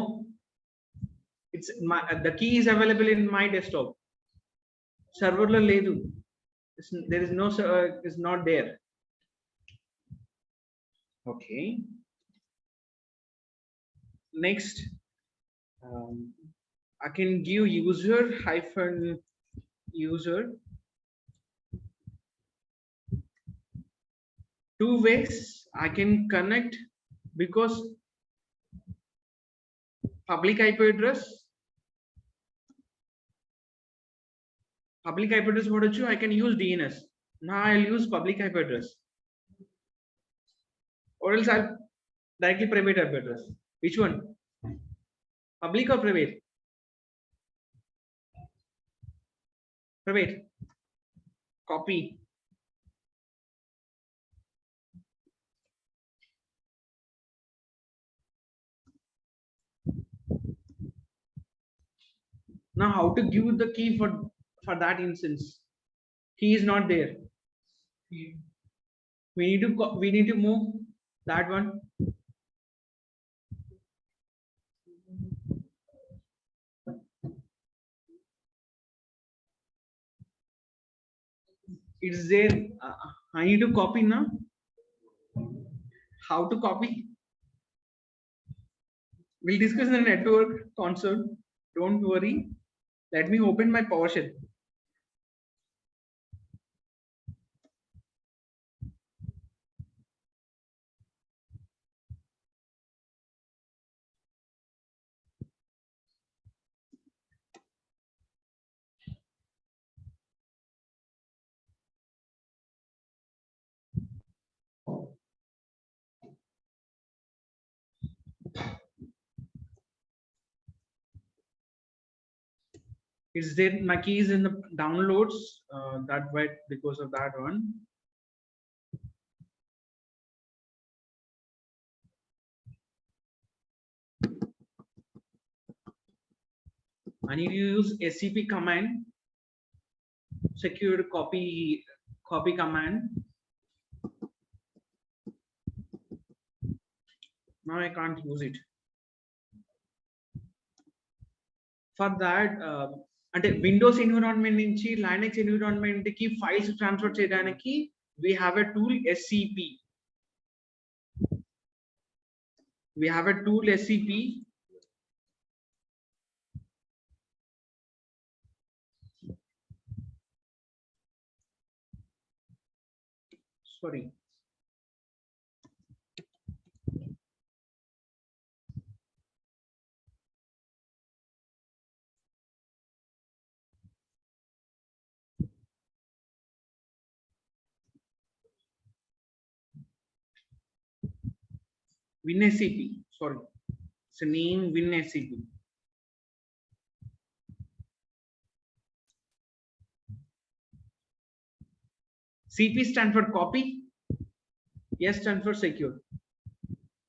Speaker 1: it's the key is available in my desktop. Server lo ledu. There is no it's not there. Okay. Next, I can give user. Two ways I can connect, because public IP address what I can use DNS. Now I'll use public IP address, or else I'll directly private IP address. Which one? Public or private? Private. Copy. Now how to give the key for that instance? Key is not there. We need to move that one. It's there. I need to copy now. How to copy? We'll discuss in the network console. Don't worry. Let me open my PowerShell. It's there. My key is in the downloads. That way, because of that one. I need to use SCP command, secure copy command. Now I can't use it. For that, అంటే Windows environment నుంచి Linux environment కి files transfer చేయడానికి we have a tool SCP. We have a tool SCP. Sorry. WinSCP. Sorry. It's a name WinSCP. CP stands for copy. S stands for secure.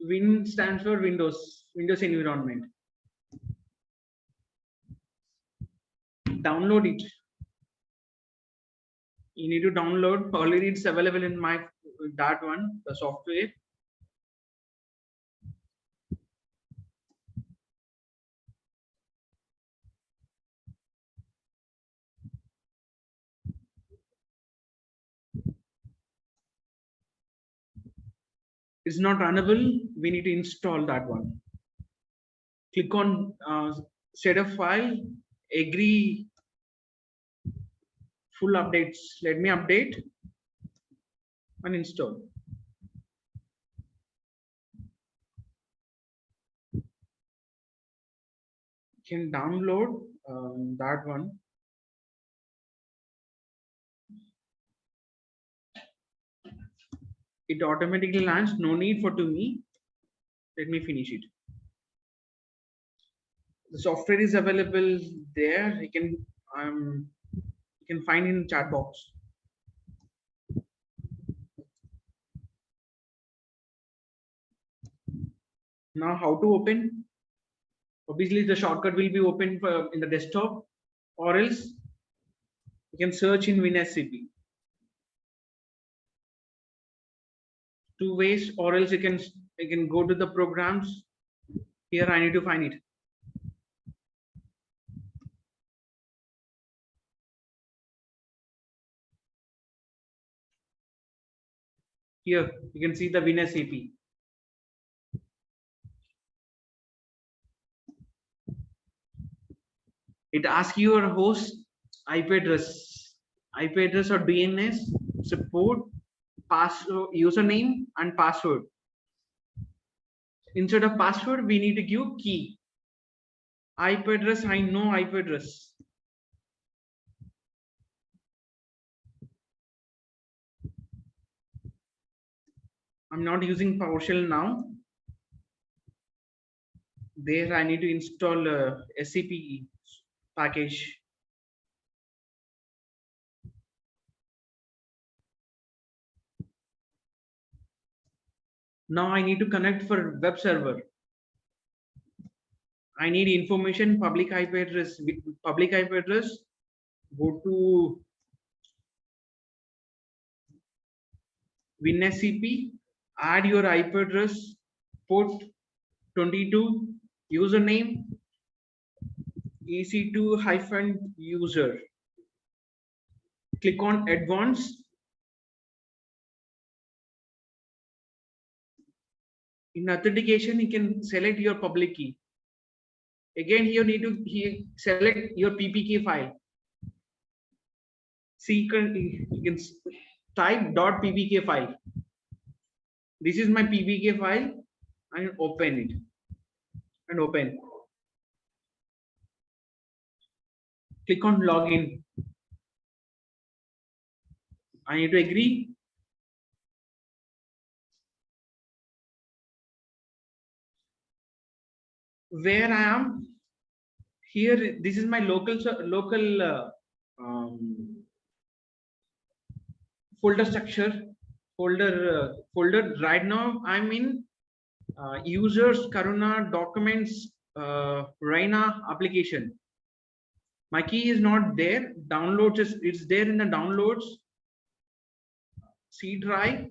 Speaker 1: Win stands for Windows environment. Download it. You need to download. Already it's available in my that one, the software. is not runnable, we need to install that one. Click on set a file, agree full updates. Let me update and install. Can download that one. It automatically lands, no need for to me. Let me finish it. The software is available there. You can find in chat box. Now how to open? Obviously the shortcut will be open in the desktop, or else you can search in WinSCP. Two ways, or else you can go to the programs. Here I need to find it. Here you can see the WinSCP. It asks your host IP address or DNS, support, password, username and password. Instead of password, we need to give key. IP address, I know IP address. I'm not using PowerShell now. There I need to install a SCP package. Now I need to connect for web server. I need information, public IP address. With public IP address, go to WinSCP, add your IP address, port 22, username, EC2-user. Click on advanced. In authentication, you can select your public key. Again, here you need to select your PPK file. You can type .ppk file. This is my PPK file, and open it. And open. Click on login. I need to agree. Where I am here, this is my local folder structure. Folder. Right now, I'm in users, Karuna, documents, Raina application. My key is not there. Downloads it's there in the downloads. C drive.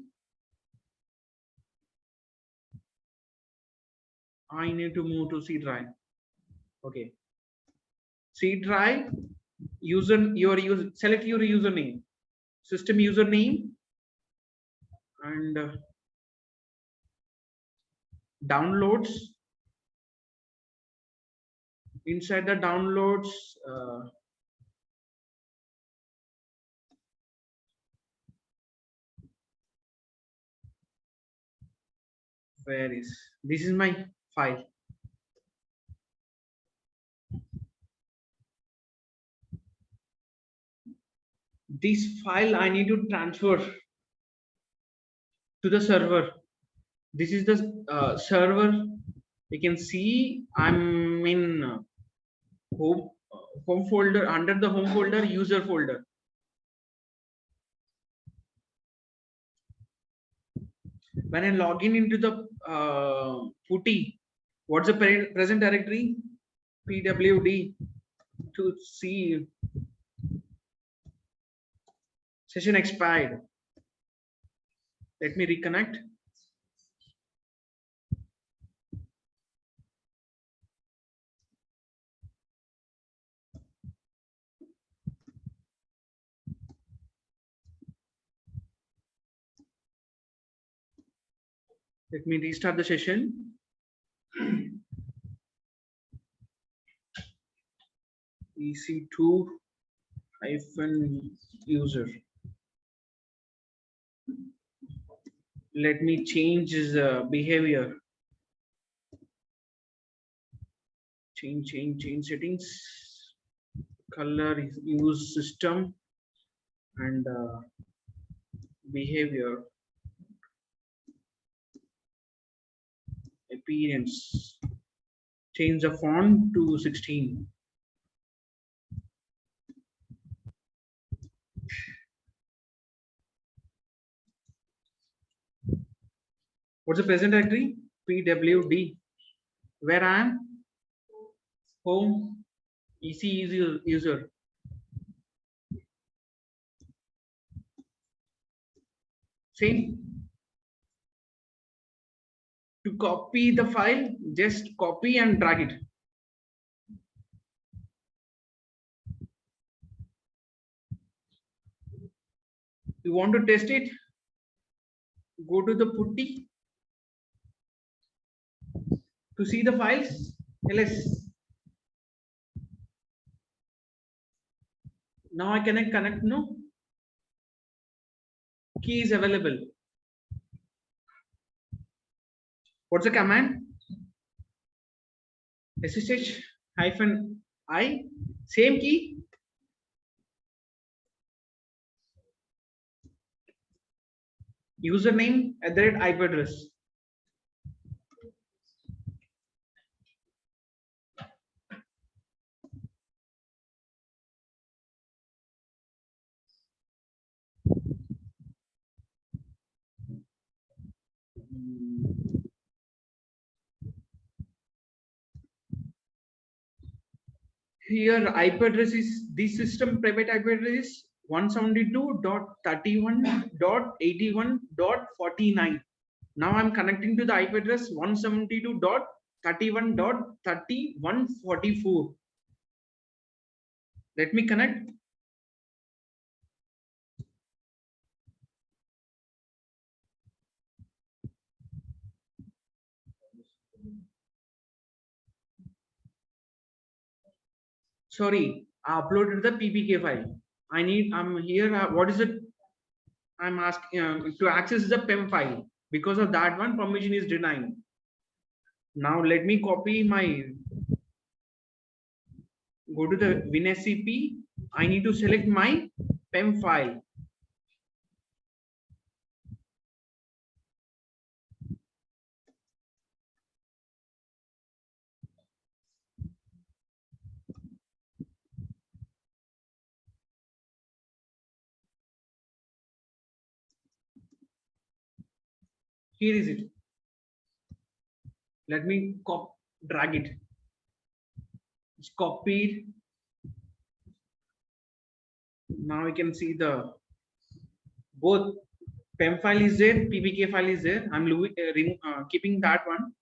Speaker 1: I need to move to C drive. Okay. C drive. Select your username, system username, and downloads. Inside the downloads, this is my file. This file I need to transfer to the server. This is the server. You can see I'm in home folder. Under the home folder, user folder. When I log into the PuTTY, what's the present directory? PWD to see session expired. Let me reconnect. Let me restart the session. EC2 hyphen user. Let me change his behavior. Change settings. Color use system and behavior. Appearance. Change the font to 16. What's the present directory? PWD. Where I am? Home. EC user. Same. To copy the file, just copy and drag it. You want to test it? Go to the putty to see the files. ls. Now I can connect. No key is available. What's the command? ssh hyphen I. Same key. Username @ IP address. Here IP address is this system private IP address is 172.31.81.49. Now I'm connecting to the IP address 172.31.31.44. Let me connect. Sorry, I uploaded the PPK file. I'm here. What is it? I'm asking to access the PEM file. Because of that one, permission is denied. Now let me copy my. Go to the WinSCP. I need to select my PEM file. Here is it. Let me drag it. It's copied. Now you can see the both PEM file is there, PPK file is there. I'm keeping that one.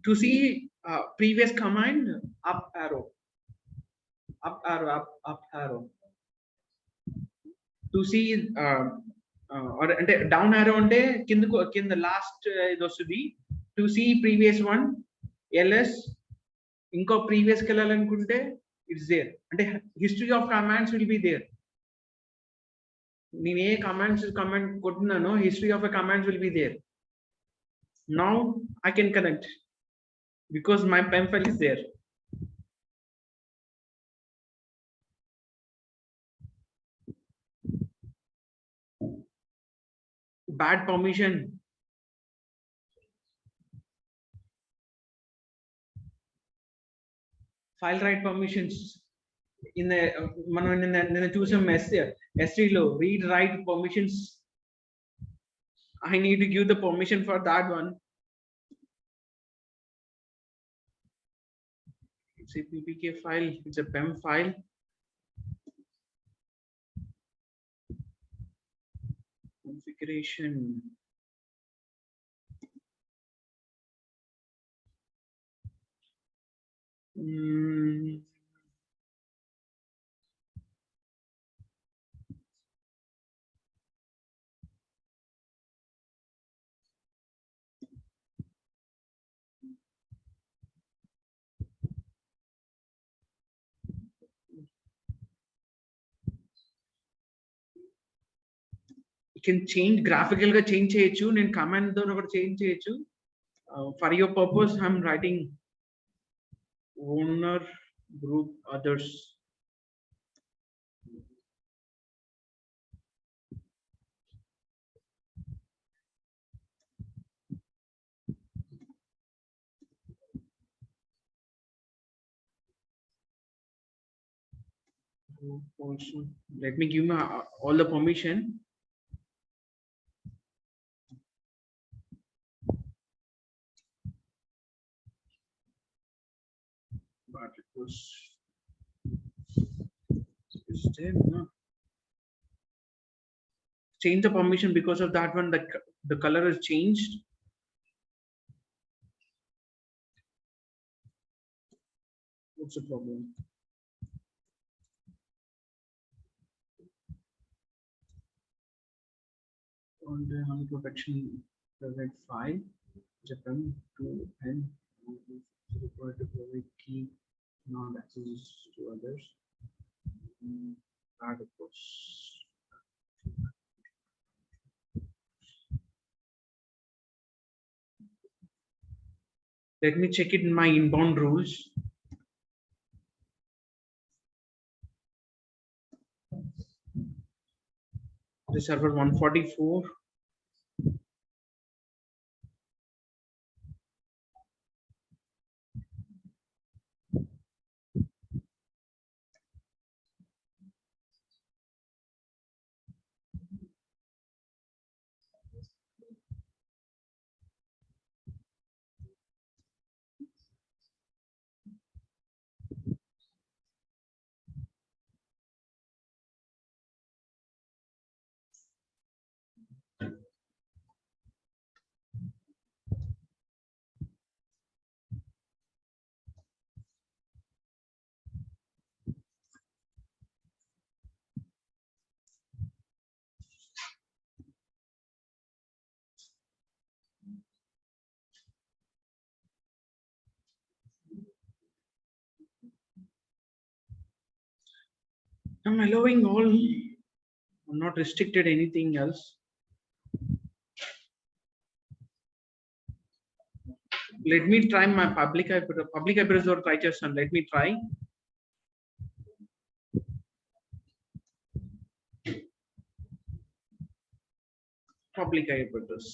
Speaker 1: To see previous command, up arrow. To see or down arrow ante kinda last to see previous one ls inko previous kelalanukunte it's there ante history of commands will be there. నేను ఏ commands command కొట్టినానో history of a commands will be there. Now I can connect because my PEM file is there. Bad permission. File write permissions. In the choose S3 low read write permissions. I need to give the permission for that one. It's a PPK file. It's a PEM file. Configuration. can change graphical గా change చేయొచ్చు, నేను command తో కూడా change చేయొచ్చు. For your purpose I'm writing owner group others. Let me give my all the permission. But it was is there no change the permission because of that one the color has changed. What's the problem? On the protection red 5 Japan to N required to provide key non access to others. That of course. Let me check it in my inbound rules. The server 144. I'm allowing all. I'm not restricted anything else. Let me try my public address or try just let me try. Public address.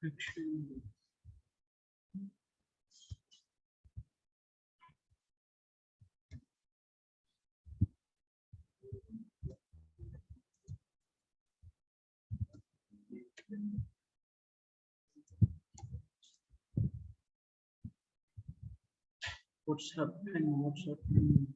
Speaker 1: Connection. What's happening? What's happening?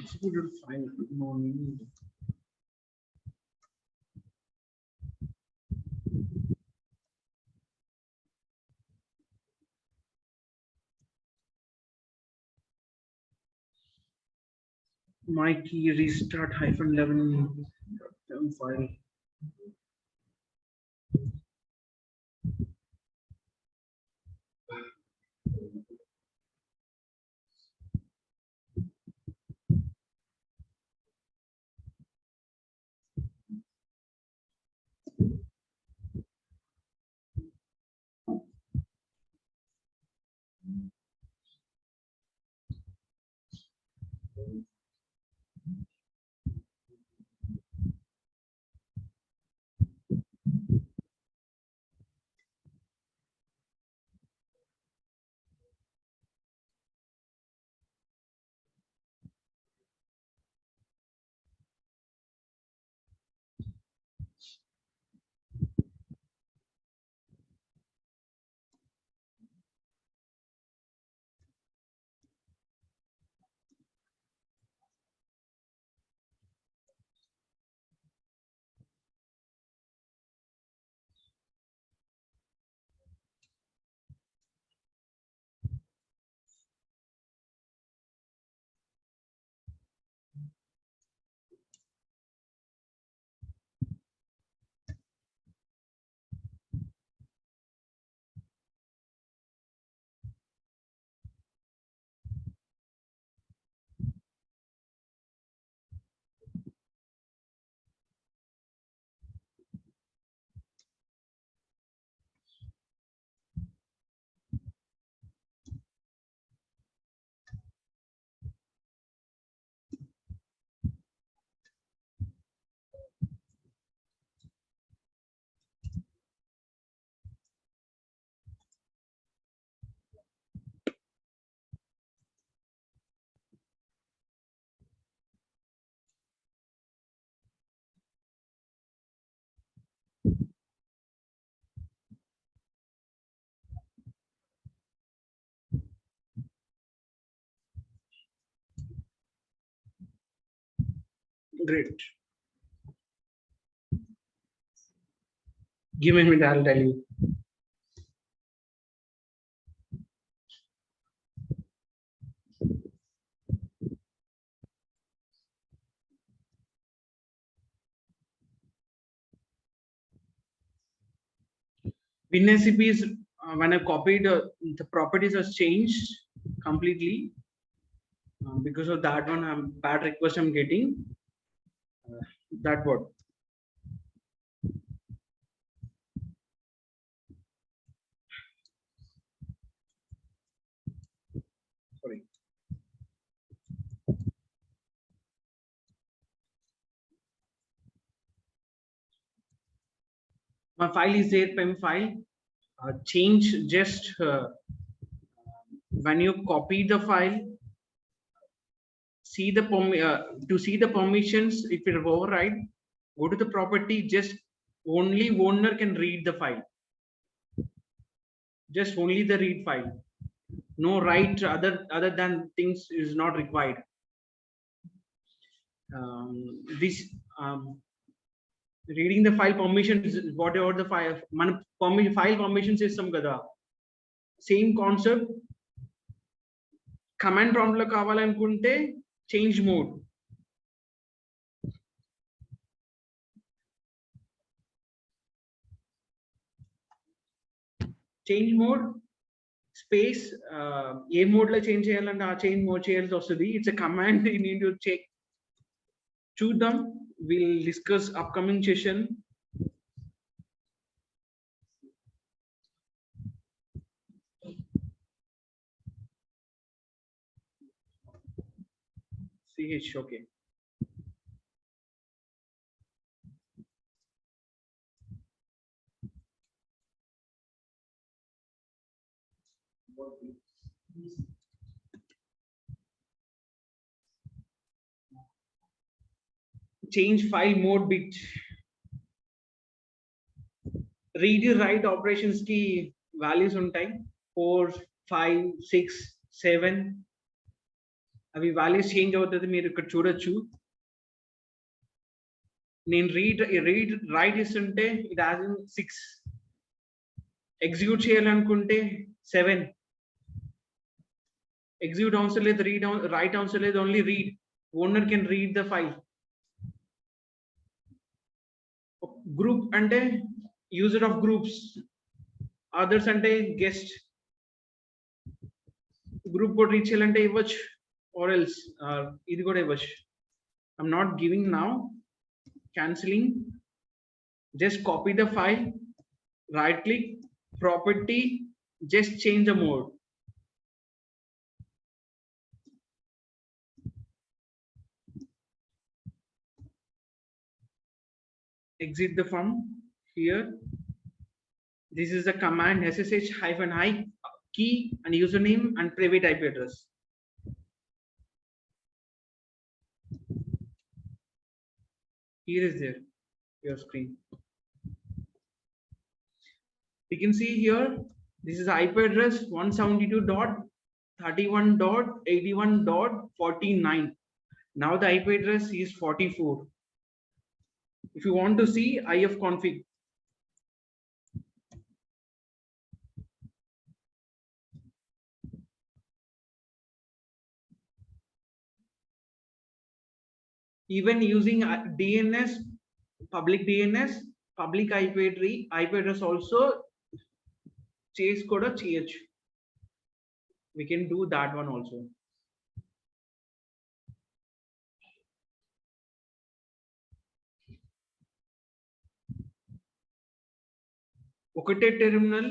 Speaker 1: executed file. No need. My key restart -11 file. Great. Give me a minute, I'll tell you. WinSCP is when I copied the properties has changed completely. Because of that one, bad request I'm getting. That what? Sorry. My file is there, PEM file. Change just when you copy the file, see the to see the permissions. If it override, go to the property. Just only owner can read the file. Just only the read file. No write other than things is not required. This reading the file permissions, whatever the file file permission system kada. Same concept. Command prompt lo కావాలనుకుంటే change mode. Change mode space ఏ mode లో change చేయాలంటే ఆ change mode చేయాల్సి వస్తుంది. It's a command you need to check. చూద్దాం. We'll discuss upcoming session. CH, okay. Change file mode bit. Read write operations ki values ఉంటాయి 4 5 6 7. అవి values change అవుతుంది మీరు ఇక్కడ చూడొచ్చు. నేను రీడ్ రైట్ ఇస్తుంటే ఇట్ హాస్ 6, ఎగ్జిక్యూట్ చేయాలనుకుంటే 7. ఎగ్జిక్యూట్ అవసరం లేదు, రైట్ అవసరం లేదు, only read. Owner can read the file. Group అంటే యూజర్ ఆఫ్ గ్రూప్స్, అదర్స్ అంటే గెస్ట్. గ్రూప్ కోడ్ రీచ్ చేయాలంటే ఇవ్వచ్చు, ఆర్ ఎల్స్ ఇది కూడా ఇవ్వచ్చు. I'm not giving now, cancelling. Just copy the file, right click, property, just change the mode. Exit the form here. This is the command ssh-i key and username and private IP address. Here is there your screen. You can see here, this is IP address 172.31.81.49. Now the IP address is 44. If you want to see ifconfig, even using DNS, public DNS, public IP address also chase code chh. We can do that one also. ఒకటే terminal,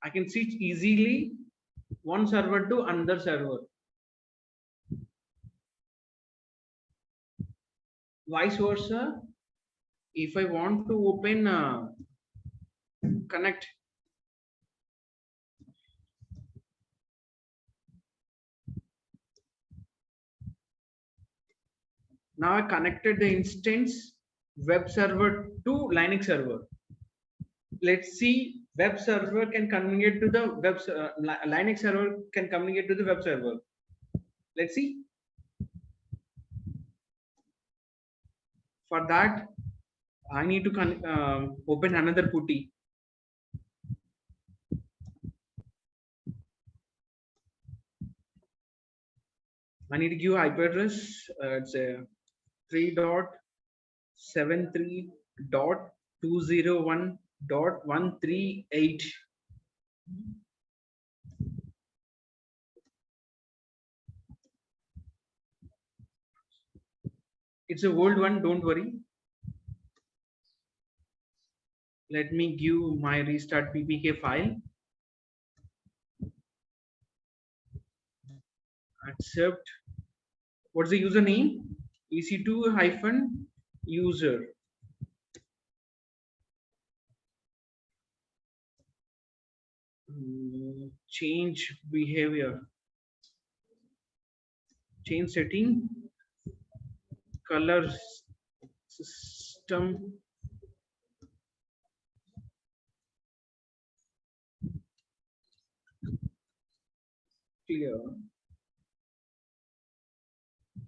Speaker 1: I can switch easily one server to another server. Vice versa, if I want to open connect, now I connected the instance web server to Linux server. Let's see, web server can communicate to the Linux server can communicate to the web server. Let's see. For that, I need to open another putty. I need to give IP address. It's a 3.73.201.138. It's a old one, don't worry. Let me give my restart ppk file. Accept. What's the username? ec2-user. Change behavior, change setting, color system, clear.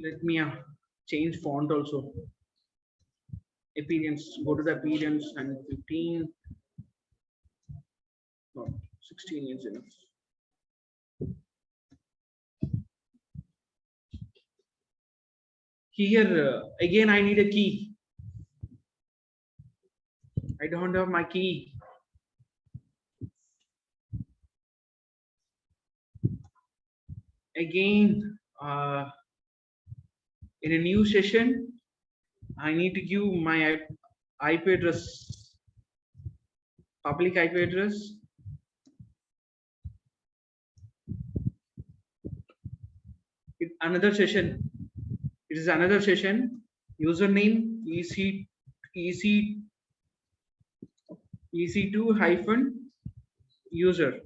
Speaker 1: Let me change font also. Appearance, go to the appearance and 15, no, 16 is enough. Here again I need a key. I don't have my key. Again in a new session I need to give my IP address, public IP address. Another session, it is another session. Username ec2-user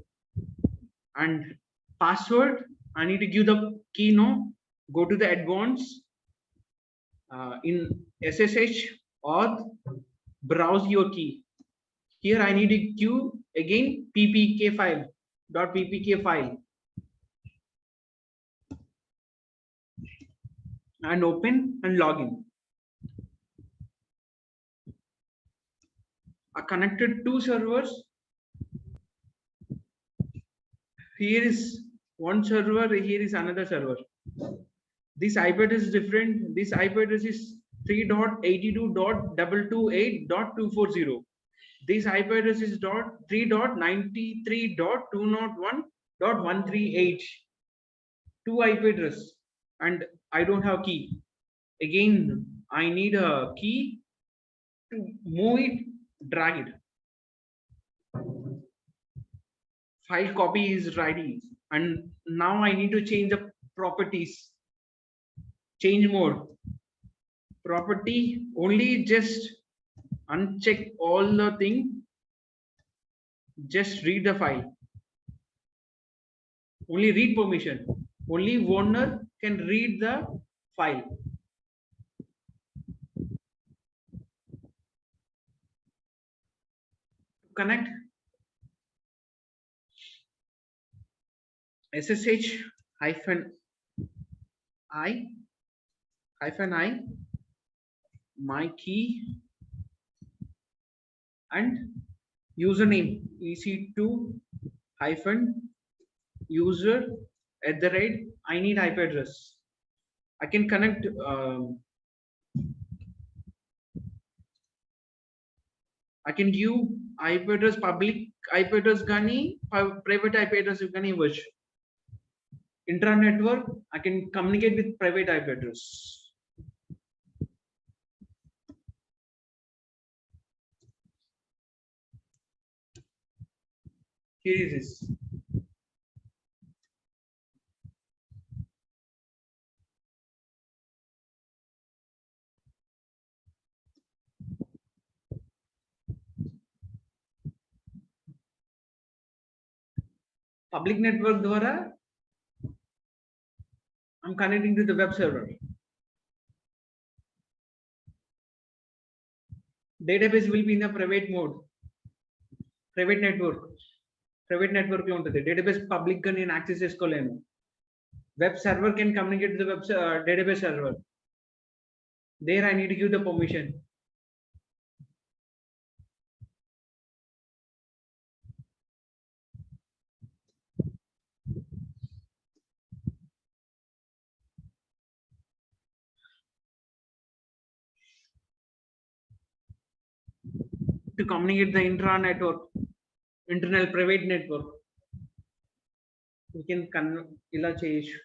Speaker 1: and password. I need to give the key. No, go to the advanced in SSH or browse your key. Here I need to give again ppk file. and open and login. Are connected two servers. Here is one server, here is another server. This IP address is different. This IP address is 3.82.228.240. This IP address is 3.93.201.138. Two IP address, and I don't have key. Again, I need a key to move it, drag it. File copy is ready, and now I need to change the properties. Change mode. Property only, just uncheck all the thing. Just read the file. Only read permission. Only owner can read the file. Connect SSH hyphen I my key and username EC2 hyphen user at the rate. I need IP address. I can connect I can give IP address, public IP address gani, private IP address gani iవ్వచ్చు. Intra network, I can communicate with private IP address. Here is this. Public network dwara I'm connecting to the web server. Database will be in a private mode. Private network. Private network lo untadi. Database public ga nenu access chesukolenu. Web server can communicate to the web database server. There I need to give the permission. To communicate the intra network, internal private network. We can ila cheyochu.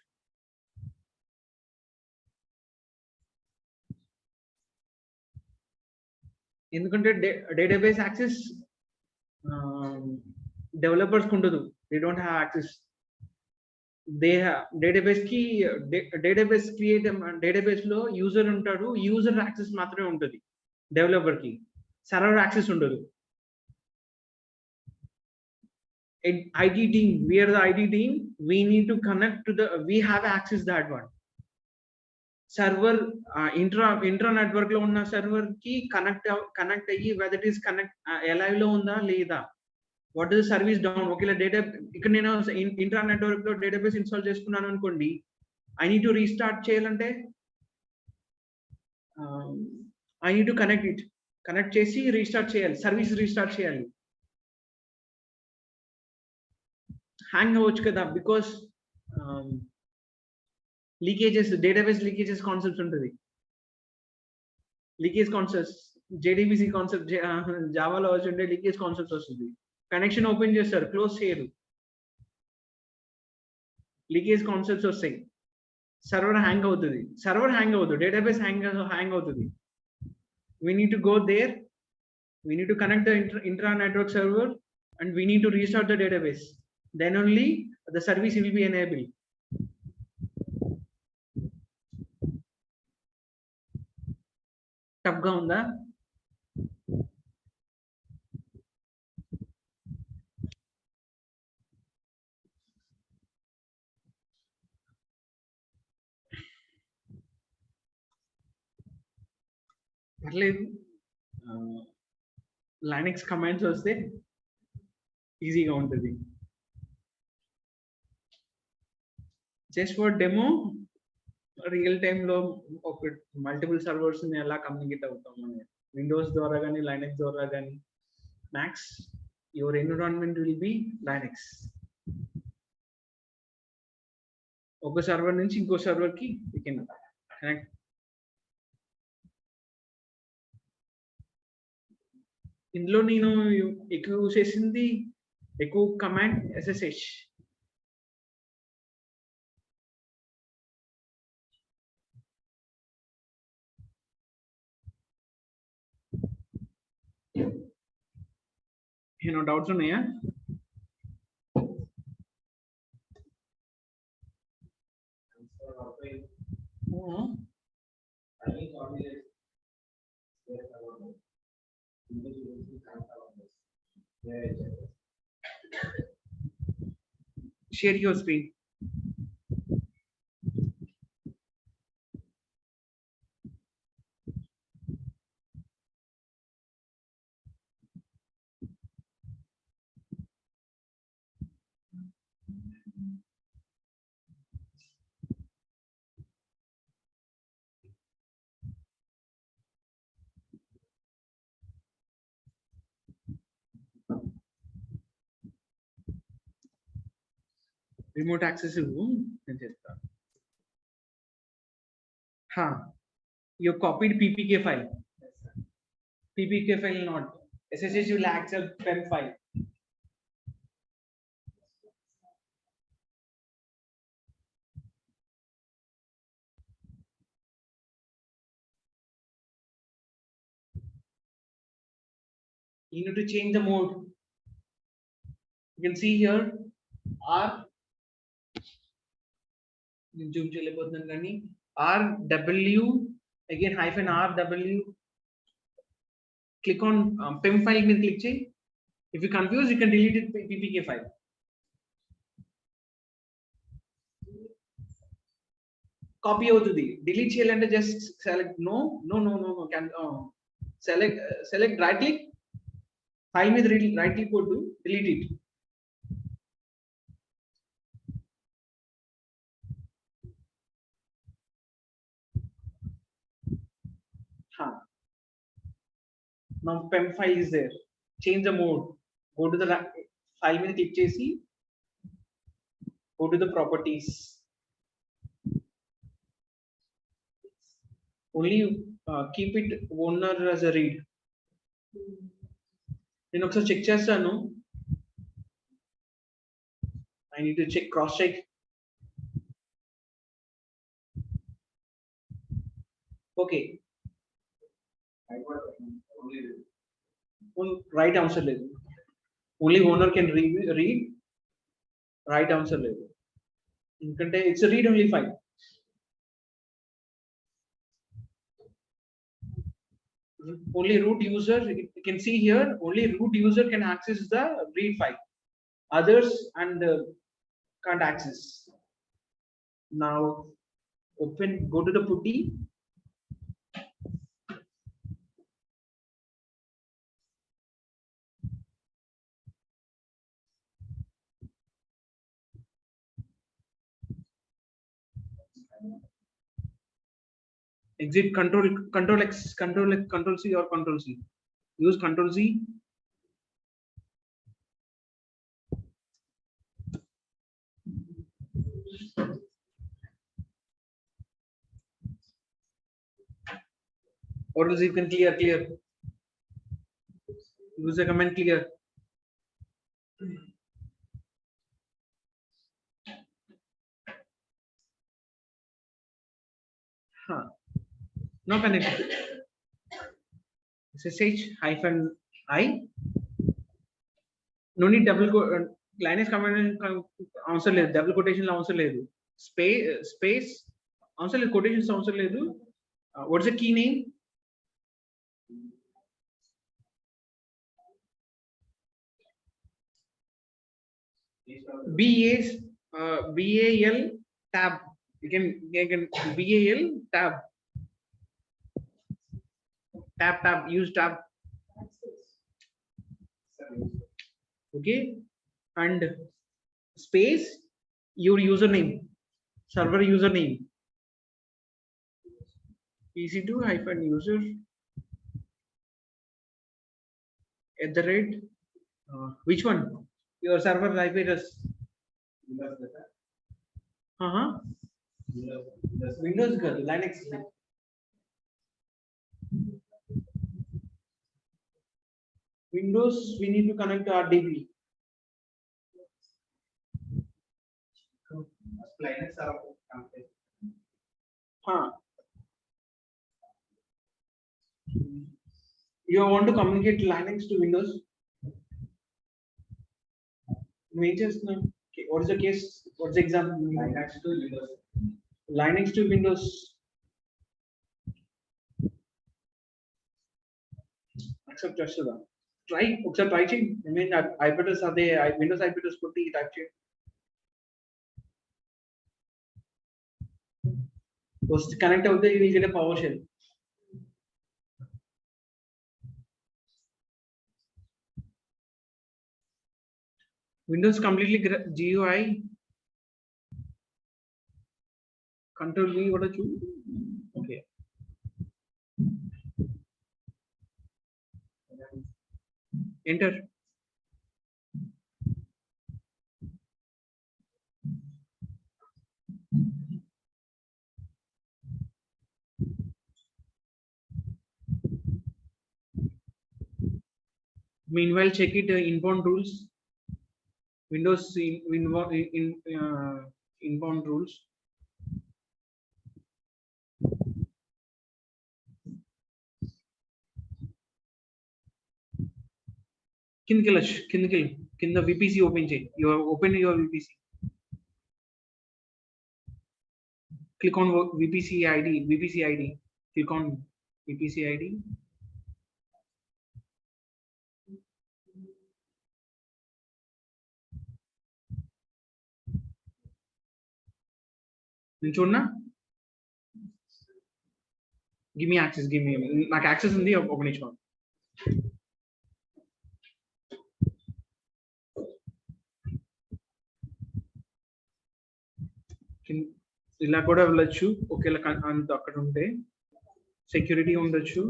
Speaker 1: ఎందుకంటే database access developers kundadu. They don't have access. They have database ki database create database lo user untadu. User access మాత్రమే ఉంటది developer ki. Server access ఉండదు. IT team, we are the IT team, we need to connect to the, we have access that one. Server intra network lo ఉన్న server ki connect అయ్యి whether it is connect alive లో ఉందా లేదా, what is the service down. ఒకవేళ data ఇక్కడ నేను intra network లో database install చేసుకున్నాను అనుకోండి, I need to restart చేయాలంటే I need to connect it. Connect చేసి రీస్టార్ట్ చేయాలి, సర్వీస్ రీస్టార్ట్ చేయాలి. హ్యాంగ్ అవ్వచ్చు కదా, because leakages, database leakages concepts ఉంటుంది. లీకేజ్ కాన్సెప్ట్స్ జేడీబీసీ కాన్సెప్ట్ జావాలో వచ్చి లీకేజ్ కాన్సెప్ట్స్ వస్తుంది. కనెక్షన్ ఓపెన్ చేస్తారు, క్లోజ్ చేయరు, లీకేజ్ కాన్సెప్ట్స్ వస్తాయి. సర్వర్ హ్యాంగ్ అవుతుంది, డేటాబేస్ హ్యాంగ్ అవుతుంది. We need to go there, we need to connect the intra network server, and we need to restart the database. Then only the service will be enabled. Tough ga unda? పర్లేదు, Linux commands వస్తే ఈజీగా ఉంటుంది. Just for demo real time లో ఒక multiple servers ని ఎలా communicate అవుతాం Windows ద్వారా కానీ లైనక్స్ ద్వారా కానీ max your environment will be Linux. ఒక సర్వర్ నుంచి ఇంకో సర్వర్ కి యూ కెన్ కనెక్ట్. ఇందులో నేను ఎక్కువ యూస్ చేసింది ఎక్కువ కమాండ్ SSH. డౌట్స్ ఉన్నాయా? Share your screen. Remote access నేను చేస్తాను. You copied PPK file. PPK file not. SSH will accept PEM file. You need to change the mode. You can see here R. Zoom chelipothunani gani RW again hyphen RW. Click on PEM file మీద click చేయి. If you confuse, you can delete it PPK file. Copy అవుతుంది. Delete చేయాలంటే just select no. Can select right click. File మీద right click కొట్టు, delete it. Now PEM file is there. Change the mode. Go to the file మీద click చేసి go to the properties. Only keep it owner as a read. నేను ఒకసారి check చేస్తాను. I need to check, cross check. Okay. Right answer లేదు. Only owner can read. Right answer లేదు. ఎందుకంటే it's a read only file. Only root user, you can see here, only root user can access the read file. Others and can't access. Now open, go to the putty. Exit control X, control C or control C. Use control C. Or else you can clear. Use the command clear. Now connect. SSH hyphen I. No need double Linux command answer లేదు. Double quotation answer లేదు. Space answer లేదు. Quotations answer లేదు. What's the key name? BAL tab. You can BAL tab. Tab. Use tab. Okay, and space your username, server username. ec2-user @ which one? Your server IP address. Windows girl, Linux. Windows, we need to connect to RDP.
Speaker 3: Linux are connected.
Speaker 1: You want to communicate Linux to Windows? Okay, what is the case? What's the example?
Speaker 3: Linux to Windows.
Speaker 1: Linux to Windows. Accept just that. Try. Try change. I mean, IP address are they? Windows IP address put the type change. First connect out there, you will get a PowerShell. Windows completely GUI. Control V, what are you? Okay. Enter. Meanwhile, check it inbound rules. Windows inbound rules. Kin the VPC open change. You have opened your VPC. Click on VPC ID. VPC ID. Click on VPC ID. Give me access. Give me access in the open it. ఇలా కూడా వెళ్ళొచ్చు ఒకేలా అంత అక్కడ ఉంటే security ఉండొచ్చు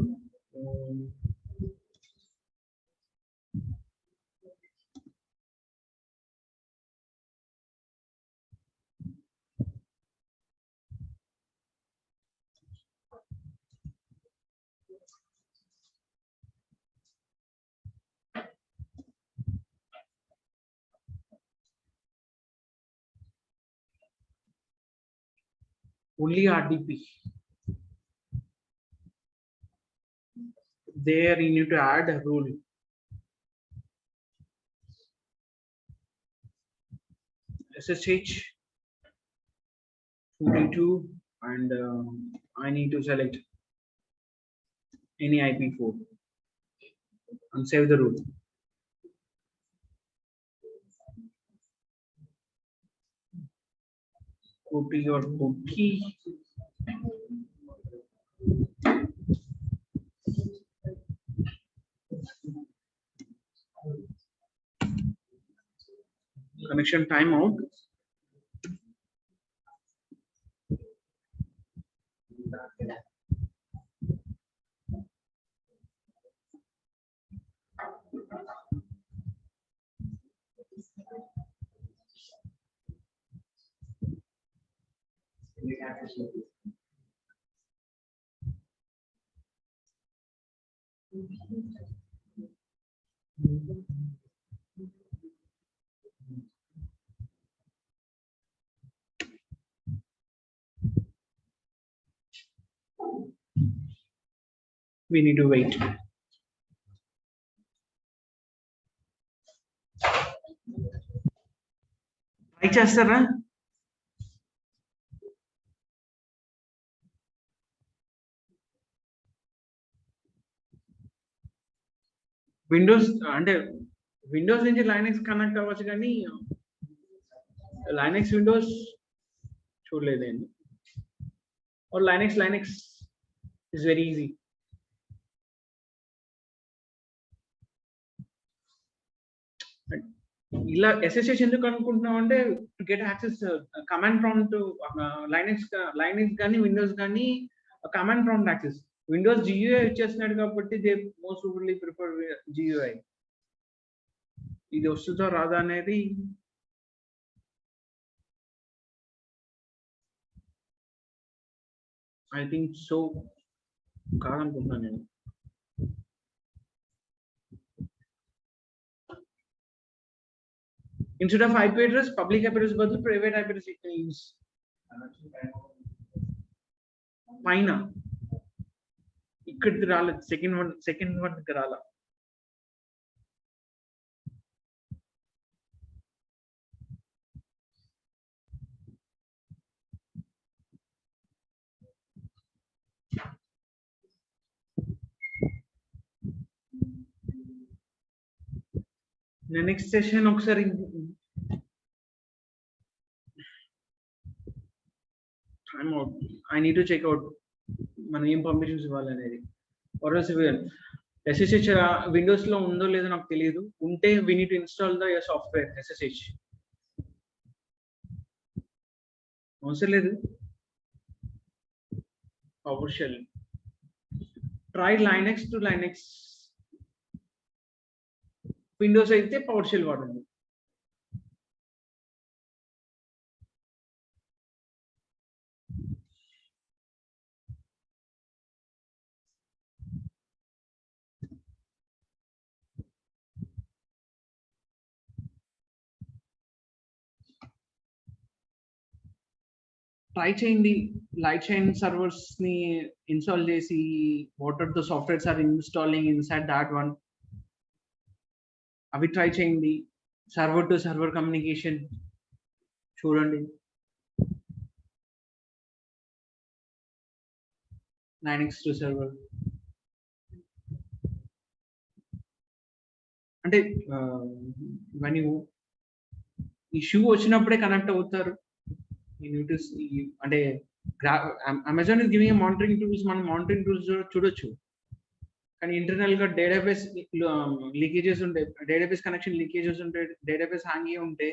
Speaker 1: only RDP. There you need to add a rule. SSH 42 and I need to select any IP4 and save the rule. Copy your cookie. Connection timeout. We need to wait. Try chestara. Windows and Windows నుంచి Linux connect అవ్వచ్చు కానీ Linux Windows చూడలేదండి. Or Linux is very easy. ఇలా SSH ఎందుకు అనుకుంటున్నాం అంటే to get access command prompt Linux కానీ Windows కానీ command prompt access. Windows GUI ఇచ్చేస్తున్నాడు కాబట్టి దే మోస్ట్ ప్రిఫర్లీ ప్రిఫర్ GUI. ఇది వస్తుందో రాదా అనేది ఐ థింక్ సో కాదనుకుంటున్నాను నేను. Instead of IP address, public IP address బదులు ప్రైవేట్ IP address యూజ్. పైన ఇక్కడికి రాలేదు, సెకండ్ వన్ రాలా. నెక్స్ట్ సెషన్ ఒకసారి time out, I need to check out మనం ఏం పర్మిషన్స్ ఇవ్వాలనేది. SSH విండోస్ లో ఉందో లేదో నాకు తెలియదు, ఉంటే we need to install the software SSH. అవసరం లేదు, PowerShell. Try Linux to Linux. Windows అయితే PowerShell వాడండి. ట్రై చేయండి, లైట్ షైన్ సర్వర్స్ ని ఇన్స్టాల్ చేసి what are the softwares are installing inside that one, అవి ట్రై చేయండి. సర్వర్ టు సర్వర్ కమ్యూనికేషన్ చూడండి. Linux టు సర్వర్ అంటే when you ఇష్యూ వచ్చినప్పుడే కనెక్ట్ అవుతారు. అంటే Amazon is giving monitoring tools, మనం మానిటరింగ్ టూల్స్ చూడొచ్చు, కానీ ఇంటర్నల్ గా డేటాబేస్ లీకేజెస్ ఉంటే, డేటాబేస్ కనెక్షన్ లీకేజెస్ ఉంటే, డేటాబేస్ హ్యాంగ్ అయ్యి ఉంటే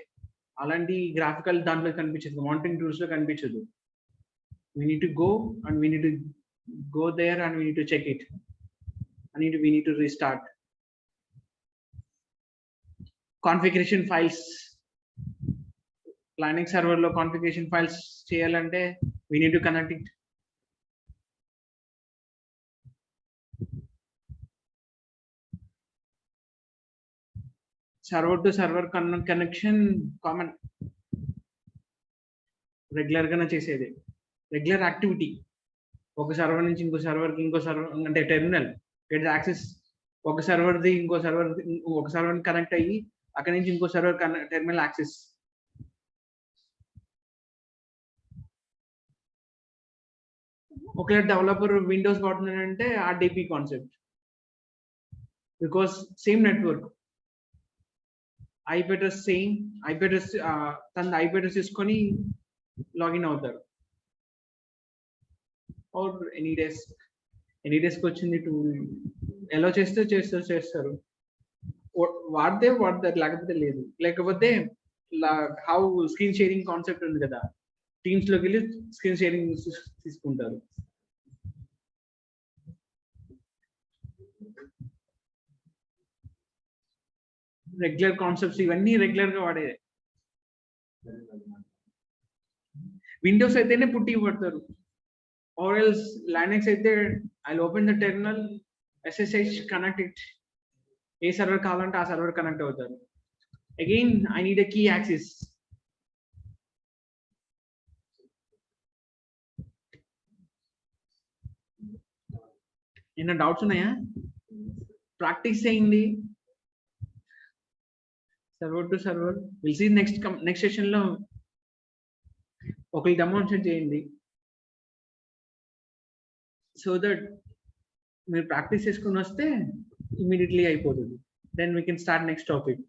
Speaker 1: అలాంటి గ్రాఫికల్ దాంట్లో కనిపించదు, మానిటరింగ్ టూల్స్ లో కనిపించదు. we need to go and we need to go there and we need to check it. We need to restart. Configuration files, Linux server లో configuration files చేయాలంటే we need to connect it. Server to server connection common, regular గానే చేసేది, regular activity. ఒక server నుంచి ఇంకో సర్వర్కి, ఇంకో server అంటే terminal get access, ఒక సర్వర్ది ఇంకో సర్వర్, ఒక సర్వర్ కనెక్ట్ అయ్యి అక్కడి నుంచి ఇంకో సర్వర్ టెర్మినల్ యాక్సెస్. ఒకవేళ డెవలపర్ విండోస్ వాడుతున్నాడంటే RDP concept, because same network, IP address same, IP address తన IP address తీసుకొని లాగిన్ అవుతారు. ఆర్ ఎనీ డెస్క్ వచ్చింది టూల్, ఎలా చేస్తారు, వాడతారు, లేకపోతే లేదు. లేకపోతే హౌ స్క్రీన్ షేరింగ్ కాన్సెప్ట్ ఉంది కదా, టీమ్స్ లోకి వెళ్ళి స్క్రీన్ షేరింగ్ తీసుకుంటారు. రెగ్యులర్ కాన్సెప్ట్స్ ఇవన్నీ రెగ్యులర్ గా వాడేదే. విండోస్ అయితేనే పుట్టి పడతారు, or else Linux అయితే I'll open the terminal, SSH connect it, ఏ సర్వర్ కావాలంటే ఆ సర్వర్ కనెక్ట్ అవుతారు. Again I need a key access. ఏమైనా డౌట్స్ ఉన్నాయా? ప్రాక్టీస్ చేయండి. Server to server will see next session లో ఒకరి డెమోన్స్ట్రేట్ చేయండి, సో దట్ మీరు ప్రాక్టీస్ చేసుకుని వస్తే ఇమీడియట్లీ అయిపోతుంది. Then we can start next topic.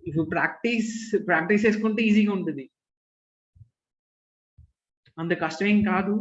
Speaker 1: ఇప్పుడు ప్రాక్టీస్ చేసుకుంటే ఈజీగా ఉంటుంది, అంత కష్టమేం కాదు.